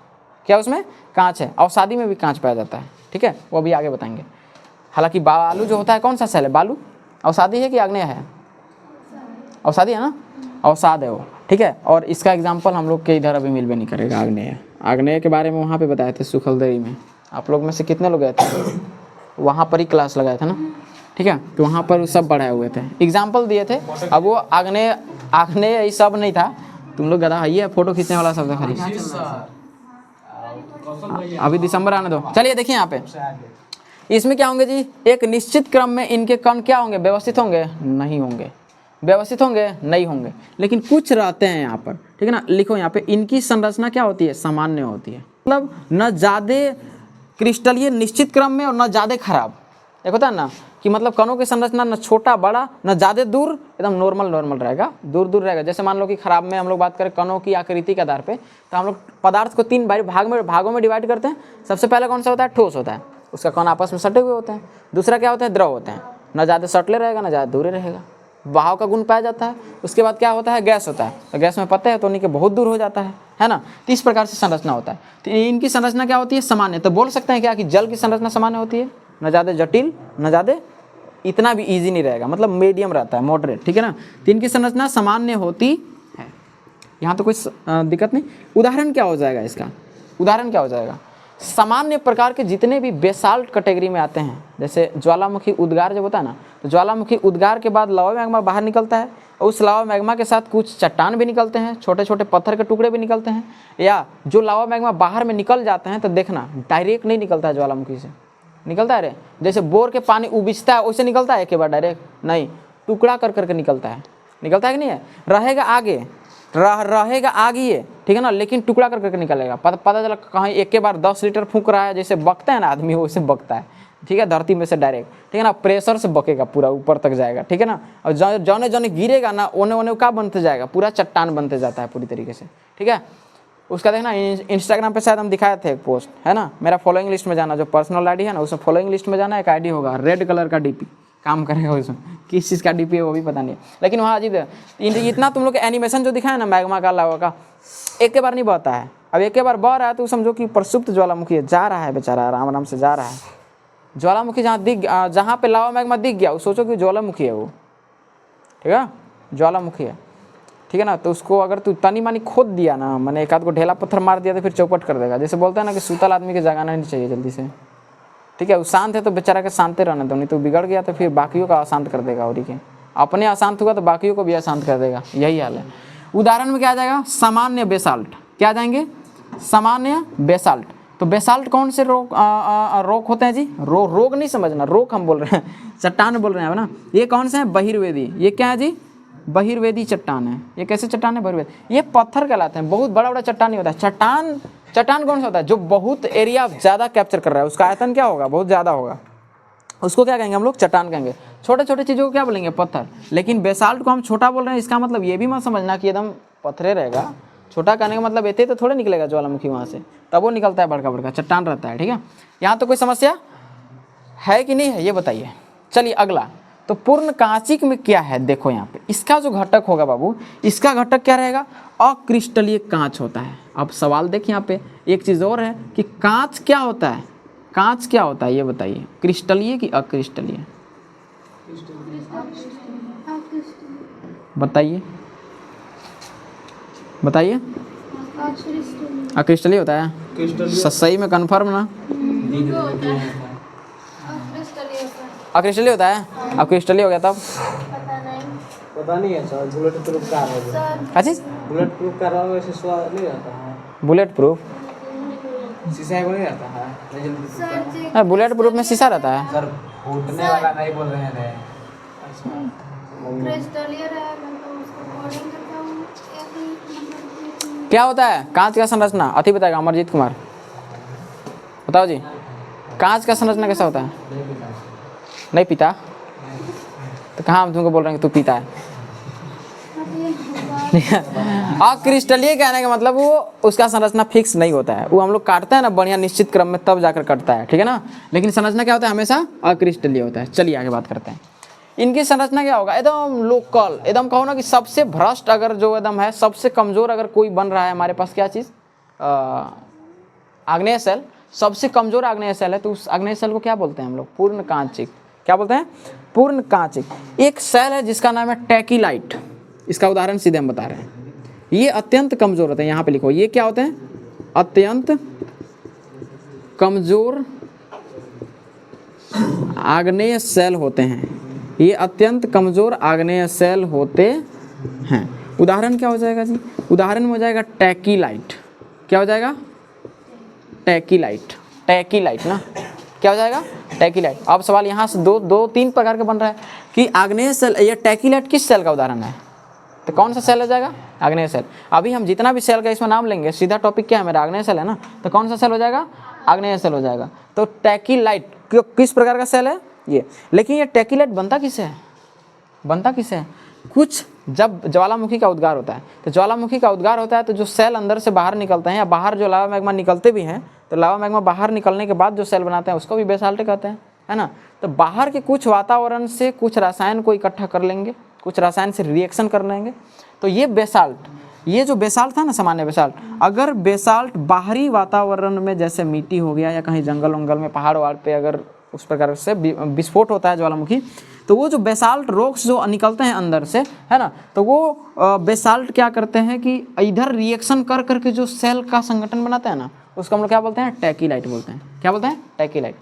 क्या उसमें? कांच है। और शादी में भी कांच पाया जाता है, ठीक है, वो भी आगे बताएंगे। हालांकि बालू जो होता है कौन सा सेल है? बालू अवसादी है कि आग्नेय है? अवसादी है ना, अवसाद है वो, ठीक है। और इसका एग्जाम्पल हम लोग के इधर अभी मिल भी नहीं करेगा। आग्नेय, आग्नेय के बारे में वहाँ पे बताए थे सुखलदेई में। आप लोग में से कितने लोग गए थे? वहाँ पर ही क्लास लगाए थे ना, ठीक है, तो वहाँ पर सब पढ़ाए हुए थे, एग्जाम्पल दिए थे। अब वो आग्नेय ये सब नहीं था, तुम लोग गधा है, फोटो खींचने वाला सब था खाली। अभी दिसंबर आने दो। चलिए देखिए यहाँ पे इसमें क्या होंगे जी? एक निश्चित क्रम में इनके कण क्या होंगे? व्यवस्थित होंगे? नहीं होंगे। व्यवस्थित होंगे? नहीं होंगे। लेकिन कुछ रहते हैं यहाँ पर, ठीक है ना। लिखो यहाँ पे इनकी संरचना क्या होती है? सामान्य होती है, मतलब न ज़्यादा क्रिस्टलीय निश्चित क्रम में और न ज़्यादा खराब, एक होता है ना कि मतलब कणों की संरचना न छोटा बड़ा न ज़्यादा दूर, एकदम नॉर्मल रहेगा, दूर दूर रहेगा। जैसे मान लो कि खराब में हम लोग बात करें कणों की आकृति के आधार पे, तो हम लोग पदार्थ को 3 भागों में डिवाइड करते हैं। सबसे पहले कौन सा होता है? ठोस होता है, उसका कण आपस में सटे हुए होते हैं। दूसरा क्या होता है? द्रव होते हैं, न ज़्यादा सटले रहेगा न ज़्यादा दूरे रहेगा, बहाव का गुण पाया जाता है। उसके बाद क्या होता है? गैस होता है, तो गैस में पता है तो उन्हीं के बहुत दूर हो जाता है ना। तो इस प्रकार से संरचना होता है। तो इनकी संरचना क्या होती है? सामान्य। तो बोल सकते हैं क्या कि जल की संरचना सामान्य होती है, न ज़्यादा जटिल न ज़्यादा इतना भी ईजी नहीं रहेगा, मतलब मीडियम रहता है, मॉडरेट, ठीक है ना। तो इनकी संरचना सामान्य होती है, यहाँ तो कोई दिक्कत नहीं। उदाहरण क्या हो जाएगा इसका? उदाहरण क्या हो जाएगा? सामान्य प्रकार के जितने भी बेसाल्ट कैटेगरी में आते हैं, जैसे ज्वालामुखी उद्गार जब होता है ना, तो ज्वालामुखी उद्गार के बाद लावा मैग्मा बाहर निकलता है, और उस लावा मैग्मा के साथ कुछ चट्टान भी निकलते हैं, छोटे छोटे पत्थर के टुकड़े भी निकलते हैं। या जो लावा मैग्मा बाहर में निकल जाते हैं तो देखना डायरेक्ट नहीं निकलता है, ज्वालामुखी से निकलता है रे, जैसे बोर के पानी उबिजता है वैसे निकलता है एक बार डायरेक्ट नहीं, टुकड़ा कर करके निकलता है कि नहीं है? रहेगा आगे, रहेगा आगे ये, ठीक है ना, लेकिन टुकड़ा कर करके निकलेगा। पता चला कहीं एक के बार 10 लीटर फूंक रहा है, जैसे बकता है ना आदमी वैसे बकता है, ठीक है, धरती में से डायरेक्ट, ठीक है ना, प्रेशर से बकेगा, पूरा ऊपर तक जाएगा, ठीक है ना। और जौने जौने गिरेगा ना ओने ओने क्या बनते जाएगा? पूरा चट्टान बनते जाता है पूरी तरीके से, ठीक है। उसका देखना इंस्टाग्राम पे शायद हम दिखाए थे एक पोस्ट, है ना। मेरा फॉलोइंग लिस्ट में जाना, जो पर्सनल आईडी है ना उसमें फॉलोइंग लिस्ट में जाना, एक आईडी होगा रेड कलर का डीपी, काम करेगा उसमें, किस चीज़ का डीपी है वो भी पता नहीं है, लेकिन वहाँ अजीब है। इतना तुम लोग एनिमेशन जो दिखाया ना मैग्मा का लावा का, एक के बार नहीं बहता है। अब एक के बार बह रहा है तो समझो कि प्रसुप्त ज्वालामुखी है, जा रहा है बेचारा, आराम आराम से जा रहा है। ज्वालामुखी जहाँ पे लावा मैग्मा दिख गया वो सोचो कि ज्वालामुखी है वो, ठीक है, ज्वालामुखी है, ठीक है ना। तो उसको अगर तू तनी मानी खोद दिया ना, मैंने एक आध को ढेला पत्थर मार दिया तो फिर चौपट कर देगा। जैसे बोलते हैं ना कि सूतल आदमी के जगाना नहीं चाहिए जल्दी से, ठीक है। वो शांत है तो बेचारा के शांत रहना दो, नहीं तो बिगड़ गया तो फिर बाकियों का अशांत कर देगा, और के अपने अशांत हुआ तो बाकियों को भी अशांत कर देगा, यही हाल है। उदाहरण में क्या आ जाएगा? सामान्य बेसाल्ट। क्या आ जाएंगे? सामान्य बेसाल्ट। तो बेसाल्ट कौन से रोग होते हैं जी? रोग नहीं समझना, रोग हम बोल रहे हैं, चट्टान बोल रहे हैं ना। ये कौन से हैं? बहिर्वेदी। ये क्या है जी? बहिर्वेदी चट्टान है। ये कैसे चट्टान है? बहिर्वेदी। ये पत्थर कहलाते हैं, बहुत बड़ा बड़ा चट्टान नहीं होता है। चट्टान कौन सा होता है? जो बहुत एरिया ज़्यादा कैप्चर कर रहा है, उसका आयतन क्या होगा? बहुत ज़्यादा होगा, उसको क्या कहेंगे हम लोग? चट्टान कहेंगे। छोटे छोटे चीज़ों को क्या बोलेंगे? पत्थर। लेकिन बेसाल्ट को हम छोटा बोल रहे हैं, इसका मतलब ये भी मत समझना कि एकदम पत्थरे रहेगा। छोटा कहने का मतलब इतने तो थोड़े निकलेगा ज्वालामुखी वहाँ से, तब वो निकलता है बड़का बड़का चट्टान रहता है, ठीक है। यहाँ तो कोई समस्या है कि नहीं है ये बताइए। चलिए अगला, तो पूर्ण कांचिक में क्या है? देखो यहाँ पे इसका जो घटक होगा बाबू, इसका घटक क्या रहेगा? अक्रिस्टलीय कांच होता है। अब सवाल देखिए यहाँ पे एक चीज़ और है कि कांच क्या होता है? कांच क्या होता है ये बताइए, क्रिस्टलीय कि अक्रिस्टलीय? बताइए बताइए। अक्रिस्टलीय होता है, सही में कन्फर्म ना? अक्रिस्टलीय होता है। अब क्रिस्टलीय हो गया तब पता नहीं है सर, बुलेट प्रूफ कार है। क्या चीज़? बुलेट प्रूफ कार वैसे स्वाद नहीं रहता है। Bullet proof? शीशा को नहीं रहता है। हाँ, बुलेट प्रूफ में शीशा रहता है सर, फूटने वाला नहीं बोल रहे हैं। क्या होता है कांच का संरचना? अति बताएगा अमरजीत कुमार, बताओ जी। कांच का संरचना कैसा होता है? नहीं पीता? तो कहाँ हम तुमको बोल रहे हैं कि तू पीता है? अक्रिस्टलीय कहने का मतलब वो उसका संरचना फिक्स नहीं होता है, वो हम लोग काटते हैं ना बढ़िया निश्चित क्रम में तब जाकर कटता है, ठीक है ना। लेकिन संरचना क्या होता है? हमेशा अक्रिस्टलीय होता है। चलिए आगे बात करते हैं। इनकी संरचना क्या होगा? एकदम लोकल, एकदम कहो ना कि सबसे भ्रष्ट अगर जो एकदम है, सबसे कमजोर अगर कोई बन रहा है हमारे पास, क्या चीज़? आग्नेय सेल। सबसे कमजोर आग्नेय सेल है, तो उस आग्नेय सेल को क्या बोलते हैं हम लोग? पूर्ण कांचिक। क्या बोलते हैं? पूर्ण कांचिक। एक सेल है जिसका नाम है टैकीलाइट, इसका उदाहरण सीधे हम बता रहे हैं। ये अत्यंत कमजोर होते हैं, यहाँ पे लिखो, ये क्या होते हैं? अत्यंत कमजोर आग्नेय सेल होते हैं। ये अत्यंत कमजोर आग्नेय सेल होते हैं। उदाहरण क्या हो जाएगा जी? उदाहरण में हो जाएगा टैकीलाइट। क्या हो जाएगा? टैकीलाइट। टैकीलाइट ना, क्या हो जाएगा? टैकीलाइट। अब सवाल यहाँ से दो तीन प्रकार के बन रहा है कि आग्नेय सेल, ये टैकीलाइट किस सेल का उदाहरण है? तो कौन सा सेल हो जाएगा? आग्नेय सेल। अभी हम जितना भी सेल का इसमें नाम लेंगे, सीधा टॉपिक क्या है मेरा? आग्नेय सेल है ना, तो कौन सा सेल हो जाएगा? आग्नेय सेल हो जाएगा। तो टैकीलाइट किस प्रकार का सेल है? ये। लेकिन ये टैकीलाइट बनता किससे है? बनता किससे है? कुछ जब ज्वालामुखी का उद्गार होता है, तो ज्वालामुखी का उद्गार होता है तो जो सेल अंदर से बाहर निकलते हैं, या बाहर जो लावा मैग्मा निकलते भी हैं, तो लावा मैग्मा बाहर निकलने के बाद जो सेल बनाते हैं उसको भी बेसाल्ट कहते हैं, है ना। तो बाहर के कुछ वातावरण से कुछ रसायन को इकट्ठा कर लेंगे, कुछ रसायन से रिएक्शन कर लेंगे, तो ये बेसाल्ट, ये जो बेसाल्ट था ना, सामान्य बेसाल्ट, अगर बेसाल्ट बाहरी वातावरण में जैसे मिट्टी हो गया या कहीं जंगल वंगल में पहाड़ वहाड़ पे अगर उस प्रकार से विस्फोट होता है ज्वालामुखी, तो वो जो बेसाल्ट रॉक्स जो निकलते हैं अंदर से, है ना, तो वो बेसाल्ट क्या करते हैं कि इधर रिएक्शन कर करके जो सेल का संगठन बनाते हैं ना, उसको हम लोग क्या बोलते हैं? टैकीलाइट बोलते हैं। क्या बोलते हैं? टैकीलाइट।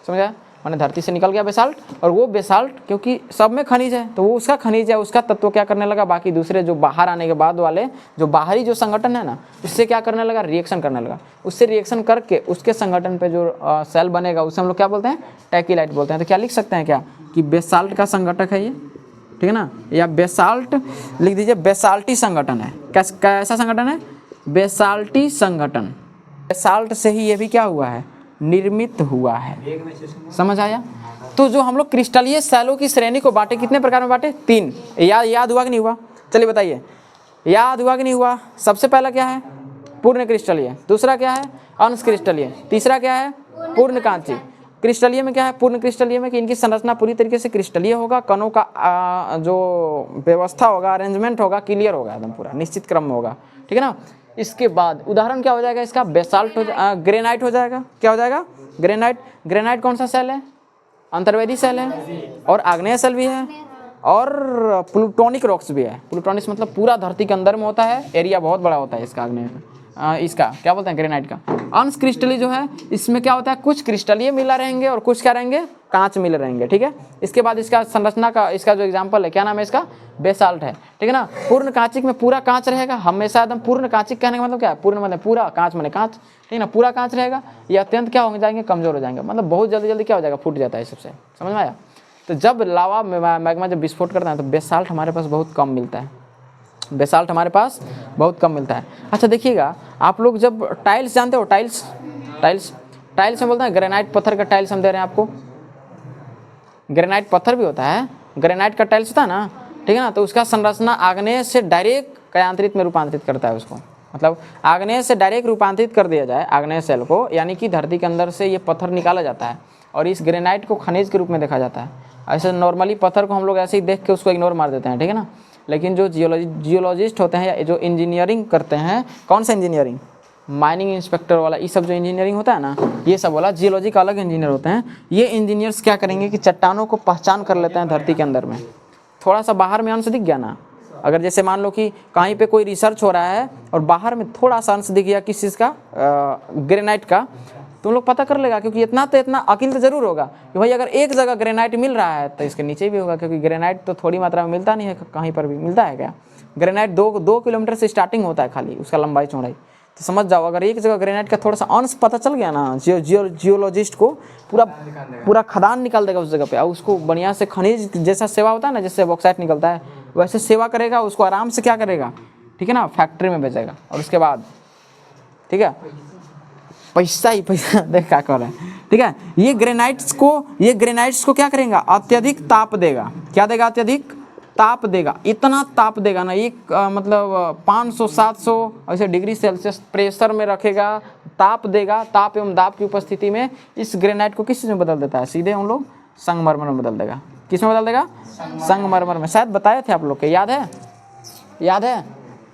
समझ आया? माने धरती से निकल गया बेसाल्ट, और वो बेसाल्ट क्योंकि सब में खनिज है, तो वो उसका खनिज है, उसका तत्व क्या करने लगा, बाकी दूसरे जो बाहर आने के बाद वाले जो बाहरी जो संगठन है ना, उससे क्या करने लगा? रिएक्शन करने लगा। उससे रिएक्शन करके उसके संगठन पे जो सेल बनेगा उसे हम लोग क्या बोलते हैं? टैकीलाइट बोलते हैं। तो क्या लिख सकते हैं क्या कि बेसाल्ट का संगठक है ये, ठीक है ना, या बेसाल्ट लिख दीजिए, बेसाल्टी संगठन है। कैसा संगठन है? बेसाल्टी संगठन। बेसाल्ट से ही ये भी क्या हुआ है? निर्मित हुआ है। समझ आया? तो जो हम लोग क्रिस्टलीय सेलों की श्रेणी को बांटे, कितने प्रकार में बांटे? 3। याद हुआ कि नहीं हुआ? चलिए बताइए, याद हुआ कि नहीं हुआ? सबसे पहला क्या है? पूर्ण क्रिस्टलीय। दूसरा क्या है? अंश क्रिस्टलीय। तीसरा क्या है? पूर्ण कांची। क्रिस्टलीय में क्या है? पूर्ण क्रिस्टलीय में कि इनकी संरचना पूरी तरीके से क्रिस्टलीय होगा, कणों का जो व्यवस्था होगा, अरेंजमेंट होगा, क्लियर होगा, एकदम पूरा निश्चित क्रम में होगा, ठीक है ना। इसके बाद उदाहरण क्या हो जाएगा इसका? बेसाल्ट ग्रेनाइट हो जाएगा। क्या हो जाएगा? ग्रेनाइट। ग्रेनाइट कौन सा सेल है? अंतर्वेदी सेल है, और आग्नेय सेल भी है, और प्लूटोनिक रॉक्स भी है। प्लूटोनिक मतलब पूरा धरती के अंदर में होता है, एरिया बहुत बड़ा होता है इसका, आग्नेय का, इसका क्या बोलते हैं? ग्रेनाइट का। अंश क्रिस्टलीय जो है, इसमें क्या होता है? कुछ क्रिस्टलीय मिला रहेंगे और कुछ क्या रहेंगे? कांच मिले रहेंगे, ठीक है। इसके बाद इसका संरचना का, इसका जो एग्जाम्पल है, क्या नाम है इसका? बेसाल्ट है, ठीक है ना। पूर्ण कांचिक में पूरा कांच रहेगा, हमेशा एकदम पूर्ण कांचिक कहने का मतलब क्या है? पूर्ण मतलब पूरा, कांच माने कांच, ठीक है ना, पूरा कांच रहेगा। ये अत्यंत क्या हो जाएंगे? कमजोर हो जाएंगे, मतलब बहुत जल्दी जल्दी क्या हो जाएगा? फूट जाता है सबसे। समझ में आया? तो जब लावा मैग्मा जब विस्फोट करता है तो बेसाल्ट हमारे पास बहुत कम मिलता है, बेसाल्ट हमारे पास बहुत कम मिलता है। अच्छा देखिएगा, आप लोग जब टाइल्स जानते हो, टाइल्स टाइल्स में बोलते हैं ग्रेनाइट पत्थर का टाइल्स हम दे रहे हैं आपको। ग्रेनाइट पत्थर भी होता है, ग्रेनाइट का टाइल्स होता है ना, ठीक है ना। तो उसका संरचना आग्नेय से डायरेक्ट कयांतरित में रूपांतरित करता है उसको, मतलब आग्नेय से डायरेक्ट रूपांतरित कर दिया जाए आग्नेय सेल को, यानी कि धरती के अंदर से ये पत्थर निकाला जाता है और इस ग्रेनाइट को खनिज के रूप में देखा जाता है। ऐसे नॉर्मली पत्थर को हम लोग ऐसे ही देख के उसको इग्नोर मार देते हैं, ठीक है ना। लेकिन जो जियोलॉजिस्ट होते हैं या जो इंजीनियरिंग करते हैं, कौन सा इंजीनियरिंग? माइनिंग इंस्पेक्टर वाला, ये सब जो इंजीनियरिंग होता है ना, ये सब वाला जियोलॉजी का अलग इंजीनियर होते हैं। ये इंजीनियर्स क्या करेंगे कि चट्टानों को पहचान कर लेते हैं धरती के अंदर में। थोड़ा सा बाहर में अंश दिख गया ना, अगर जैसे मान लो कि कहीं पे कोई रिसर्च हो रहा है और बाहर में थोड़ा सा अंश दिख गया किस चीज़ का, ग्रेनाइट का, तुम लोग पता कर लेगा, क्योंकि इतना अकील तो जरूर होगा कि भाई अगर एक जगह ग्रेनाइट मिल रहा है तो इसके नीचे भी होगा, क्योंकि ग्रेनाइट तो थोड़ी मात्रा में मिलता नहीं है, कहीं पर भी मिलता है क्या? ग्रेनाइट 2 किलोमीटर से स्टार्टिंग होता है खाली उसका लंबाई चौड़ाई। तो समझ जाओ, अगर एक जगह ग्रेनाइट का थोड़ा सा अंश पता चल गया ना जियोलॉजिस्ट को, पूरा खदान निकाल देगा उस जगह पे, और उसको बढ़िया से खनिज जैसा सेवा होता है ना, जैसे बॉक्साइट निकलता है वैसे सेवा करेगा, उसको आराम से क्या करेगा, ठीक है ना, फैक्ट्री में भेजेगा। और उसके बाद ठीक है, पैसा ही पैसा देख क्या कर रहा है, ठीक है। ये ग्रेनाइट्स को क्या करेगा? अत्यधिक ताप देगा। क्या देगा? अत्यधिक ताप देगा। इतना ताप देगा ना, एक मतलब 500-700 ऐसे डिग्री सेल्सियस प्रेशर में रखेगा, ताप देगा। ताप एवं दाब की उपस्थिति में इस ग्रेनाइट को किस चीज़ में बदल देता है? सीधे हम लोग संगमरमर में बदल देगा। किस में बदल देगा? संगमरमर में। शायद बताए थे आप लोग के, याद है?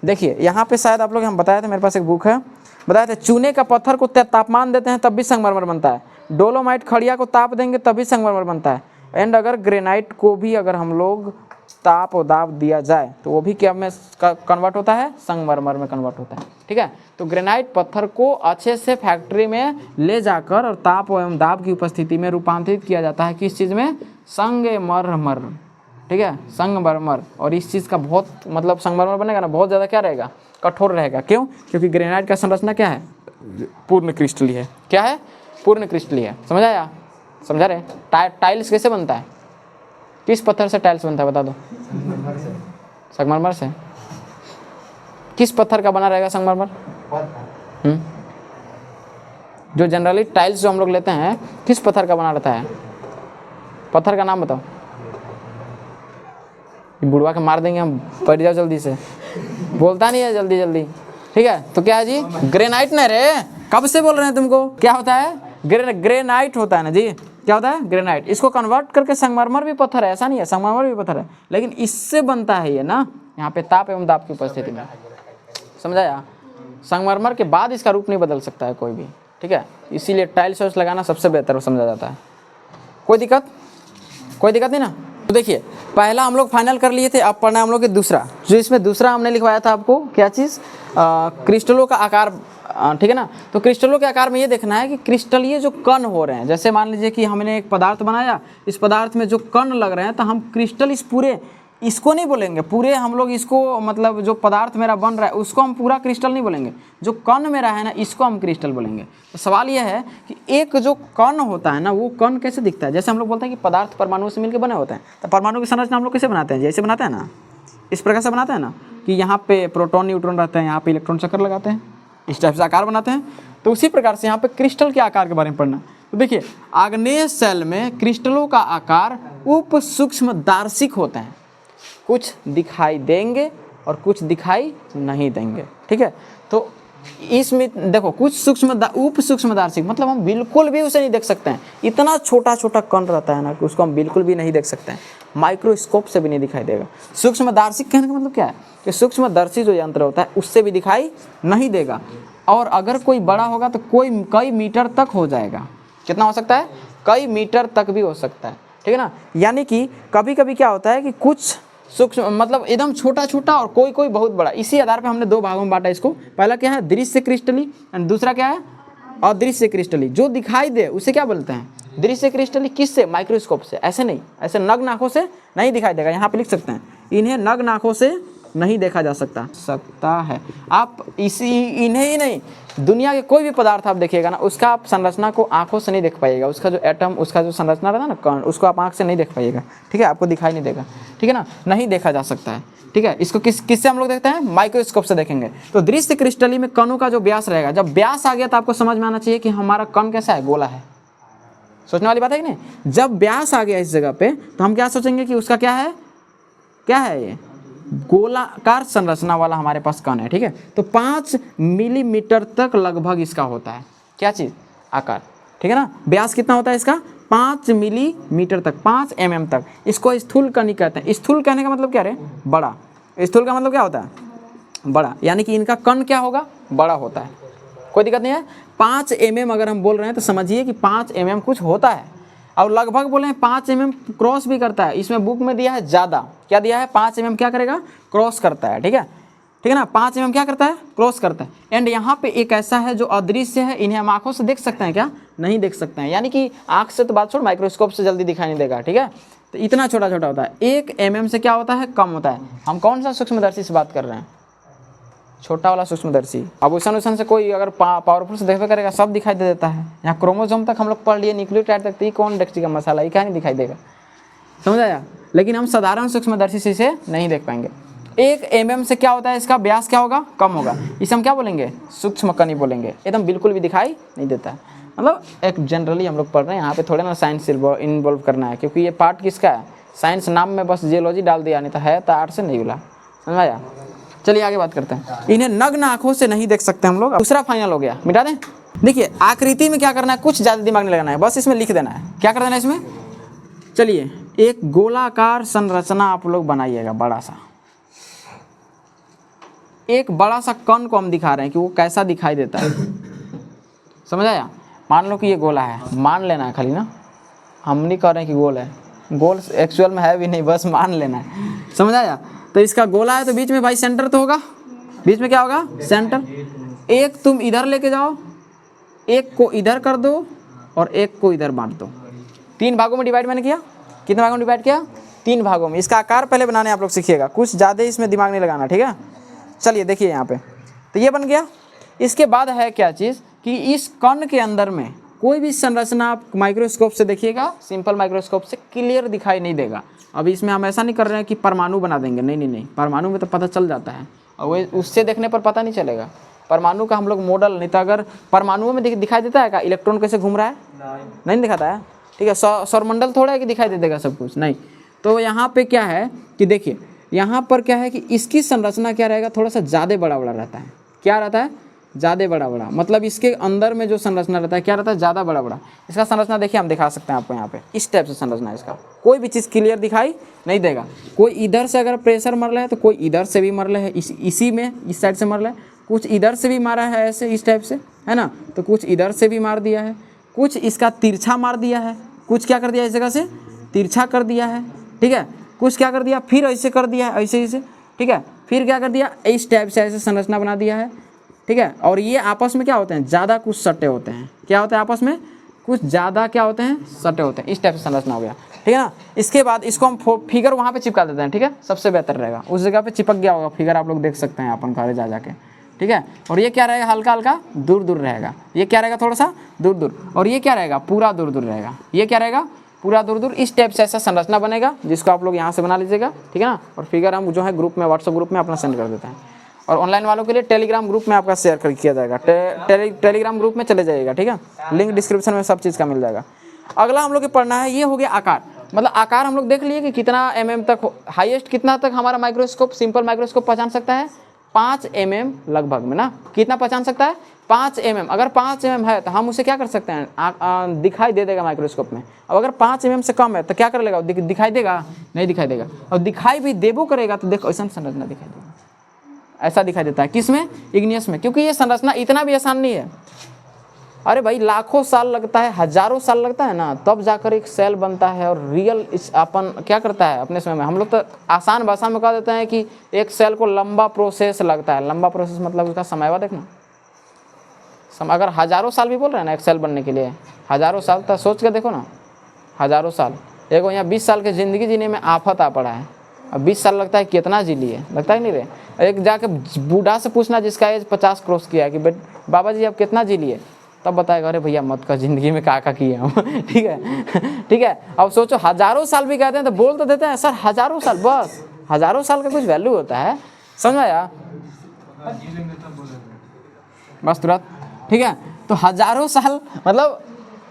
देखिए यहाँ पे शायद आप लोग हम बताए थे, मेरे पास एक बुक है, बताए थे चूने का पत्थर को तापमान देते हैं तब भी संगमरमर बनता है। डोलोमाइट खड़िया को ताप देंगे तभी संगमरमर बनता है। एंड अगर ग्रेनाइट को भी अगर हम लोग ताप और दाब दिया जाए तो वो भी क्या में कन्वर्ट होता है? संगमरमर में कन्वर्ट होता है, ठीक है। तो ग्रेनाइट पत्थर को अच्छे से फैक्ट्री में ले जाकर और ताप एवं दाब की उपस्थिति में रूपांतरित किया जाता है किस चीज़ में? संगमरमर, ठीक है, संगमरमर। और इस चीज़ का बहुत मतलब संगमरमर बनेगा ना, बहुत ज़्यादा क्या रहेगा? कठोर रहेगा। क्यों? क्योंकि ग्रेनाइट का संरचना क्या है? पूर्ण क्रिस्टलीय है। क्या है? पूर्ण क्रिस्टलीय है। समझ आया? समझा रहे? टाइल्स कैसे बनता है? किस पत्थर से टाइल्स बनता है बता दो? संगमरमर से। किस पत्थर का बना रहेगा संगमरमर? जो जनरली टाइल्स जो हम लोग लेते हैं किस पत्थर का बना रहता है? पत्थर का नाम बताओ। बुढ़वा के मार देंगे हम, पढ़ जाओ जल्दी से, बोलता नहीं है जल्दी जल्दी। ठीक है, तो क्या है जी? ग्रेनाइट नहीं रे, कब से बोल रहे हैं तुमको। क्या होता है? ग्रेनाइट होता है ना जी। क्या होता है? ग्रेनाइट। इसको कन्वर्ट करके संगमरमर भी पत्थर है, ऐसा नहीं है, संगमरमर भी पत्थर है, लेकिन इससे बनता है ये ना, यहाँ पे ताप एवं दाब की उपस्थिति में। समझाया? संगमरमर के बाद इसका रूप नहीं बदल सकता है कोई भी। ठीक है, इसीलिए टाइल्स वाइल्स लगाना सबसे बेहतर समझा जाता है। कोई दिक्कत? कोई दिक्कत नहीं ना। तो देखिए, पहला हम लोग फाइनल कर लिए थे, अब पढ़ना है हम लोग के दूसरा। जो इसमें दूसरा हमने लिखवाया था आपको, क्या चीज़? क्रिस्टलों का आकार। ठीक है ना। तो क्रिस्टलों के आकार में ये देखना है कि क्रिस्टल ये जो कण हो रहे हैं, जैसे मान लीजिए कि हमने एक पदार्थ बनाया, इस पदार्थ में जो कण लग रहे हैं, तो हम क्रिस्टल इस पूरे, इसको नहीं बोलेंगे पूरे, हम लोग इसको मतलब जो पदार्थ मेरा बन रहा है उसको हम पूरा क्रिस्टल नहीं बोलेंगे, जो कण मेरा है ना इसको हम क्रिस्टल बोलेंगे। तो सवाल यह है कि एक जो कण होता है ना, वो कण कैसे दिखता है? जैसे हम लोग बोलते हैं कि पदार्थ परमाणु से मिलकर बने होते हैं, तो परमाणु की संरचना हम लोग कैसे बनाते हैं? जैसे बनाते हैं ना, इस प्रकार से बनाते हैं ना, कि यहाँ पे प्रोटॉन न्यूट्रॉन रहते हैं, यहाँ पे इलेक्ट्रॉन चक्कर लगाते हैं, इस टाइप से आकार बनाते हैं। तो उसी प्रकार से यहाँ पे क्रिस्टल के आकार के बारे में पढ़ना। तो देखिए, आग्नेय सेल में क्रिस्टलों का आकार उप सूक्ष्मदर्शिक होते हैं, कुछ दिखाई देंगे और कुछ दिखाई नहीं देंगे। ठीक है, तो इसमें देखो कुछ उप सूक्ष्मदर्शिक मतलब हम बिल्कुल भी उसे नहीं देख सकते हैं, इतना छोटा छोटा कण रहता है ना कि उसको हम बिल्कुल भी नहीं देख सकते हैं, माइक्रोस्कोप से भी नहीं दिखाई देगा। सूक्ष्मदर्शिक कहने का मतलब क्या है? कि सूक्ष्मदर्शी जो यंत्र होता है उससे भी दिखाई नहीं देगा, और अगर कोई बड़ा होगा तो कोई कई मीटर तक हो जाएगा। कितना हो सकता है? कई मीटर तक भी हो सकता है। ठीक है ना। यानी कि कभी कभी क्या होता है कि कुछ सूक्ष्म मतलब एकदम छोटा छोटा और कोई कोई बहुत बड़ा। इसी आधार पे हमने दो भागों में बांटा इसको। पहला क्या है? दृश्य क्रिस्टली, एंड दूसरा क्या है? अदृश्य क्रिस्टली। जो दिखाई दे उसे क्या बोलते हैं? दृश्य क्रिस्टली। किससे? माइक्रोस्कोप से। ऐसे नहीं, ऐसे नग्न आंखों से नहीं दिखाई देगा। यहाँ पे लिख सकते हैं, इन्हें नग्न आंखों से नहीं देखा जा सकता है। आप इन्हें ही नहीं, दुनिया के कोई भी पदार्थ आप देखिएगा ना, उसका आप संरचना को आंखों से नहीं देख पाइएगा। उसका जो एटम, उसका जो संरचना रहता है ना, कण, उसको आप आंख से नहीं देख पाइएगा। ठीक है, आपको दिखाई नहीं देगा। ठीक है ना, नहीं देखा जा सकता है। ठीक है, इसको किससे हम लोग देखते हैं? माइक्रोस्कोप से देखेंगे। तो दृश्य क्रिस्टली में कणों का जो व्यास रहेगा, जब व्यास आ गया तो आपको समझ में आना चाहिए कि हमारा कण कैसा है? गोला है। सोचने वाली बात है कि नहीं? जब व्यास आ गया इस जगह पे तो हम क्या सोचेंगे कि उसका क्या है? क्या है ये? गोलाकार संरचना वाला हमारे पास कण है। ठीक है, तो 5 मिलीमीटर तक लगभग इसका होता है। क्या चीज़? आकार। ठीक है ना। व्यास कितना होता है इसका? 5 मिलीमीटर तक, 5 mm तक। इसको स्थूल कणी कहते हैं। स्थूल कहने का मतलब क्या रे? बड़ा। स्थूल का मतलब क्या होता है? बड़ा। यानी कि इनका कण क्या होगा? बड़ा होता है। कोई दिक्कत नहीं है। 5 mm अगर हम बोल रहे हैं तो समझिए कि 5 mm कुछ होता है, और लगभग बोले हैं 5 mm क्रॉस भी करता है। इसमें बुक में दिया है ज़्यादा, क्या दिया है? 5 mm क्या करेगा? क्रॉस करता है। ठीक है, ठीक है ना। 5 mm क्या करता है? क्रॉस करता है। एंड यहाँ पे एक ऐसा है जो अदृश्य है, इन्हें हम आंखों से देख सकते हैं क्या? नहीं देख सकते हैं। यानी कि आंख से तो बात छोड़, माइक्रोस्कोप से जल्दी दिखाई नहीं देगा। ठीक है, तो इतना छोटा छोटा होता है। 1 mm से क्या होता है? कम होता है। हम कौन सा सूक्ष्मदर्शी से बात कर रहे हैं? छोटा वाला सूक्ष्मदर्शी। अब उसन से कोई अगर पावरफुल से देखा करेगा, सब दिखाई दे देता है। यहाँ क्रोमोसोम तक हम लोग पढ़ लिए, न्यूक्लियोटाइड तक, तो ये कौन डेक्सीगा मसाला, ये क्या नहीं दिखाई देगा? समझ आया? लेकिन हम साधारण सूक्ष्मदर्शी से इसे नहीं देख पाएंगे। 1 mm से क्या होता है? इसका व्यास क्या होगा? कम होगा। इसे हम क्या बोलेंगे? सूक्ष्म कणी बोलेंगे। एकदम बिल्कुल भी दिखाई नहीं देता है। मतलब एक जनरली हम लोग पढ़ रहे हैं, यहाँ पे थोड़े ना साइंस इन्वॉल्व करना है, क्योंकि ये पार्ट किसका है? साइंस नाम में बस जियोलॉजी डाल दिया, नहीं तो है तो आर्ट से नहीं बोला। समझ आया? चलिए आगे बात करते हैं। इन्हें नग्न आंखों से नहीं देख सकते हम लोग। दूसरा फाइनल हो गया, मिटा दें। देखिए, आकृति में क्या करना है? कुछ ज़्यादा दिमाग नहीं लगाना है, बस इसमें लिख देना है। क्या कर देना है इसमें? चलिए, एक गोलाकार संरचना आप लोग बनाइएगा, बड़ा सा। एक बड़ा सा कण को हम दिखा रहे हैं कि वो कैसा दिखाई देता है। समझ आया? मान लो कि ये गोला है, मान लेना है खाली ना, हम नहीं कह रहे हैं कि गोल है। गोल एक्चुअल में है भी नहीं, बस मान लेना है। समझ आया? तो इसका गोला है तो बीच में भाई सेंटर तो होगा। बीच में क्या होगा? सेंटर। एक तुम इधर लेके जाओ, एक को इधर कर दो और एक को इधर बांट दो। 3 भागों में डिवाइड मैंने किया। कितने भागों में डिवाइड किया? 3 भागों में। इसका आकार पहले बनाने आप लोग सीखिएगा, कुछ ज़्यादा इसमें दिमाग नहीं लगाना। ठीक है, चलिए देखिए यहाँ पे, तो ये बन गया। इसके बाद है क्या चीज़ कि इस कण के अंदर में कोई भी संरचना आप माइक्रोस्कोप से देखिएगा, सिंपल माइक्रोस्कोप से क्लियर दिखाई नहीं देगा। अभी इसमें हम ऐसा नहीं कर रहे हैं कि परमाणु बना देंगे, नहीं नहीं नहीं, परमाणु में तो पता चल जाता है, और वो उससे देखने पर पता नहीं चलेगा। परमाणु का हम लोग मॉडल, नहीं तो अगर परमाणुओं में दिखाई देता है क्या इलेक्ट्रॉन कैसे घूम रहा है? नहीं दिखाता है। ठीक है। सौरमंडल थोड़ा है कि दिखाई दे देगा सब कुछ, नहीं। तो यहाँ पे क्या है कि देखिए यहाँ पर क्या है कि इसकी संरचना क्या रहेगा, थोड़ा सा ज़्यादा बड़ा बड़ा रहता है। क्या रहता है, ज़्यादा बड़ा बड़ा, मतलब इसके अंदर में जो संरचना रहता है क्या रहता है, ज़्यादा बड़ा बड़ा। इसका संरचना देखिए हम दिखा सकते हैं आपको यहाँ पे, इस टाइप से संरचना है इसका। कोई भी चीज़ क्लियर दिखाई नहीं देगा। कोई इधर से अगर प्रेशर मर रहा है तो कोई इधर से भी मर रहा है, इसी में इस साइड से मर रहा है, कुछ इधर से भी मारा है ऐसे इस टाइप से, है ना, तो कुछ इधर से भी मार दिया है, कुछ इसका तिरछा मार दिया है, कुछ क्या कर दिया इस जगह से तिरछा कर दिया है, ठीक है, कुछ क्या कर दिया फिर ऐसे कर दिया है, ऐसे ऐसे, ठीक है, फिर क्या कर दिया इस टाइप से ऐसे संरचना बना दिया है, ठीक है। और ये आपस में क्या होते हैं, ज़्यादा कुछ सटे होते हैं। क्या होता है आपस में, कुछ ज़्यादा क्या होते हैं, सटे होते हैं। इस टाइप से संरचना हो गया, ठीक है ना। इसके बाद इसको हम फिगर वहाँ पे चिपका देते हैं, ठीक है, सबसे बेहतर रहेगा। उस जगह पे चिपक गया होगा फिगर, आप लोग देख सकते हैं अपन घर जा जाके, ठीक है। और ये क्या रहेगा, हल्का हल्का दूर दूर रहेगा, ये क्या रहेगा थोड़ा सा दूर दूर, और ये क्या रहेगा पूरा दूर दूर रहेगा, ये क्या रहेगा पूरा दूर दूर। इस टाइप से ऐसा संरचना बनेगा, जिसको आप लोग यहाँ से बना लीजिएगा, ठीक है ना। और फिगर हम जो है ग्रुप में, व्हाट्सएप ग्रुप में अपना सेंड कर देते हैं। और ऑनलाइन वालों के लिए टेलीग्राम ग्रुप में आपका शेयर किया जाएगा, टेलीग्राम ग्रुप में चले जाइएगा, ठीक है। लिंक डिस्क्रिप्शन में सब चीज़ का मिल जाएगा। अगला हम लोग के पढ़ना है, ये हो गया आकार। मतलब आकार हम लोग देख लिए कि कितना mm तक, हाईएस्ट कितना तक हमारा माइक्रोस्कोप, सिंपल माइक्रोस्कोप पहचान सकता है, 5 mm लगभग में ना, कितना पहचान सकता है 5 mm। अगर 5 mm है तो हम उसे क्या कर सकते हैं, दिखाई दे देगा माइक्रोस्कोप में। अब अगर 5 mm से कम है तो क्या कर लेगा, दिखाई देगा नहीं, दिखाई देगा। और दिखाई भी देबो करेगा तो देखो ऐसा संरचना दिखाई देगा, ऐसा दिखाई देता है। किसमें, इग्नियस में, क्योंकि ये संरचना इतना भी आसान नहीं है। अरे भाई लाखों साल लगता है, हजारों साल लगता है ना, तब जाकर एक सेल बनता है। और रियल इस अपन क्या करता है अपने समय में, हम लोग तो आसान भाषा में कह देते हैं कि एक सेल को लंबा प्रोसेस लगता है। लंबा प्रोसेस मतलब उसका समयवा देखना, अगर हजारों साल भी बोल रहे हैं ना एक सेल बनने के लिए, हजारों साल, तो सोच के देखो ना, हजारों साल। एक यहाँ 20 साल की ज़िंदगी जीने में आफत आ पड़ा है, अब 20 साल लगता है कितना जी लिए, लगता ही नहीं रहे। एक जाके बूढ़ा से पूछना जिसका एज 50 क्रॉस किया है कि बाबा जी आप कितना जी लिए, तब बताएगा अरे भैया मत का ज़िंदगी में क्या किया हम ठीक है ठीक है। अब सोचो हजारों साल भी कहते हैं तो बोल तो देते हैं सर हजारों साल, बस हजारों साल का कुछ वैल्यू होता है, समझ आया, बस तुरंत, ठीक है। तो हजारों साल मतलब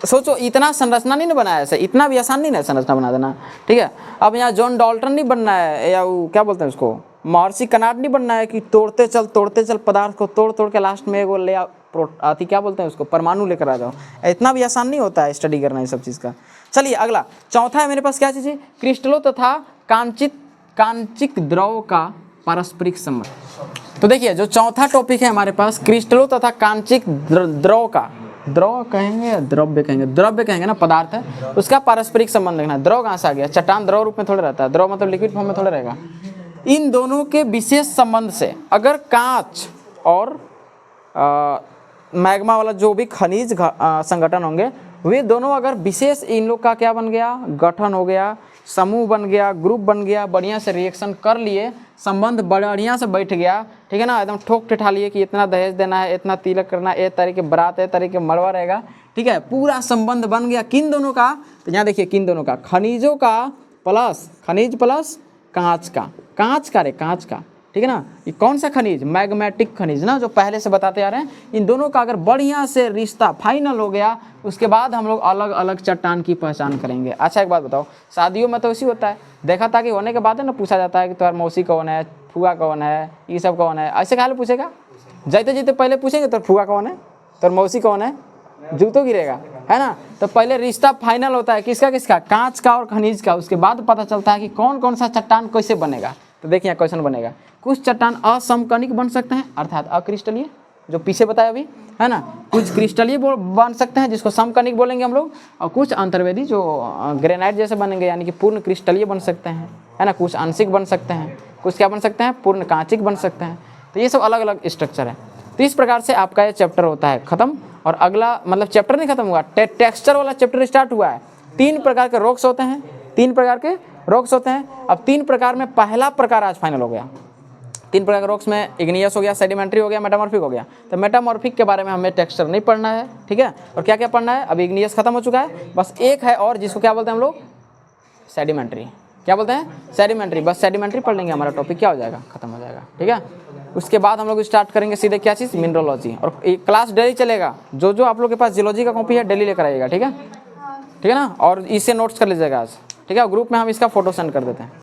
सोचो, इतना संरचना नहीं ना बनाया ऐसे, इतना भी आसान नहीं ना संरचना बना देना, ठीक है। अब यहाँ जॉन डाल्टन नहीं बनना है, या वो क्या बोलते हैं उसको, महर्षि कनाड नहीं बनना है कि तोड़ते चल पदार्थ को तोड़ तोड़ के लास्ट में वो ले आती, क्या बोलते हैं उसको, परमाणु लेकर आ जाओ। इतना भी आसान नहीं होता है स्टडी करना ये सब चीज़ का। चलिए अगला चौथा है मेरे पास, क्या चीज़ है, क्रिस्टलों तथा कांचिक द्रव का पारस्परिक संबंध। तो देखिए जो चौथा टॉपिक है हमारे पास, क्रिस्टलों तथा कांचिक द्रव का, द्रव कहेंगे द्रव्य कहेंगे ना, पदार्थ है, उसका पारस्परिक संबंध देखना। द्रव कहाँ से आ गया, चट्टान द्रव रूप में थोड़े रहता है, द्रव मतलब लिक्विड फॉर्म में थोड़े रहेगा। इन दोनों के विशेष संबंध से अगर कांच और मैग्मा वाला जो भी खनिज संगठन होंगे, वे दोनों अगर विशेष, इन लोग का क्या बन गया, गठन हो गया, समूह बन गया, ग्रुप बन गया, बढ़िया से रिएक्शन कर लिए, संबंध बढ़िया से बैठ गया, ठीक है ना, एकदम ठोक ठिठा लिए कि इतना दहेज देना है, इतना तिलक करना है, एक तारीख के बारात है, तारीख के मरवा रहेगा, ठीक है, पूरा संबंध बन गया किन दोनों का। तो यहाँ देखिए किन दोनों का, खनिजों का प्लस, खनिज प्लस कांच का, ठीक है ना। ये कौन सा खनिज, मैग्मेटिक खनिज ना, जो पहले से बताते आ रहे हैं। इन दोनों का अगर बढ़िया से रिश्ता फाइनल हो गया, उसके बाद हम लोग अलग अलग चट्टान की पहचान करेंगे। अच्छा एक बात बताओ, शादियों में तो इसी होता है, देखा था कि होने के बाद है ना पूछा जाता है कि तुम्हारी मौसी कौन है, फुआ कौन है, ये सब कौन है, ऐसे कहा पूछेगा, जाते जाते पहले पूछेंगे तो फुआ कौन है, तो मौसी कौन है, जूतों गिरेगा, है ना। तो पहले रिश्ता फाइनल होता है किसका, कांच का और खनिज का, उसके बाद पता चलता है कि कौन कौन सा चट्टान कैसे बनेगा। तो देखिए यहाँ क्वेश्चन बनेगा, कुछ चट्टान असमकणिक बन सकते हैं अर्थात अक्रिस्टलीय, जो पीछे बताया अभी, है ना, कुछ क्रिस्टलीय बन सकते हैं जिसको समकणिक बोलेंगे हम लोग, और कुछ अंतर्वेदी जो ग्रेनाइट जैसे बनेंगे यानी कि पूर्ण क्रिस्टलीय बन सकते हैं, है ना, कुछ आंशिक बन सकते हैं, कुछ क्या बन सकते हैं, पूर्ण कांचिक बन सकते हैं। तो ये सब अलग अलग स्ट्रक्चर है। तो इस प्रकार से आपका ये चैप्टर होता है खत्म, और अगला मतलब चैप्टर नहीं खत्म हुआ, टेक्सचर वाला चैप्टर स्टार्ट हुआ है। 3 प्रकार के रॉक्स होते हैं, 3 प्रकार के रॉक्स होते हैं। अब 3 प्रकार में पहला प्रकार आज फाइनल हो गया। 3 प्रकार के रॉक्स में इग्नियस हो गया, सेडिमेंट्री हो गया, मेटामॉर्फिक हो गया। तो मेटामॉर्फिक के बारे में हमें टेक्सचर नहीं पढ़ना है, ठीक है। और क्या क्या पढ़ना है, अभी इग्नियस खत्म हो चुका है, बस एक है और, जिसको क्या बोलते हैं हम लोग, सेडिमेंट्री। क्या बोलते हैं, सेडिमेंट्री। बस सेडिमेंट्री पढ़ लेंगे, हमारा टॉपिक क्या हो जाएगा, खत्म हो जाएगा, ठीक है। उसके बाद हम लोग स्टार्ट करेंगे सीधे क्या चीज़, मिनरलॉजी। और क्लास डेली चलेगा, जो आप लोग के पास जियोलॉजी का कॉपी है डेली लेकर आइएगा, ठीक है। ठीक है ना, और इसे नोट्स कर लीजिएगा आज, ठीक है। ग्रुप में हम इसका फोटो सेंड कर देते हैं।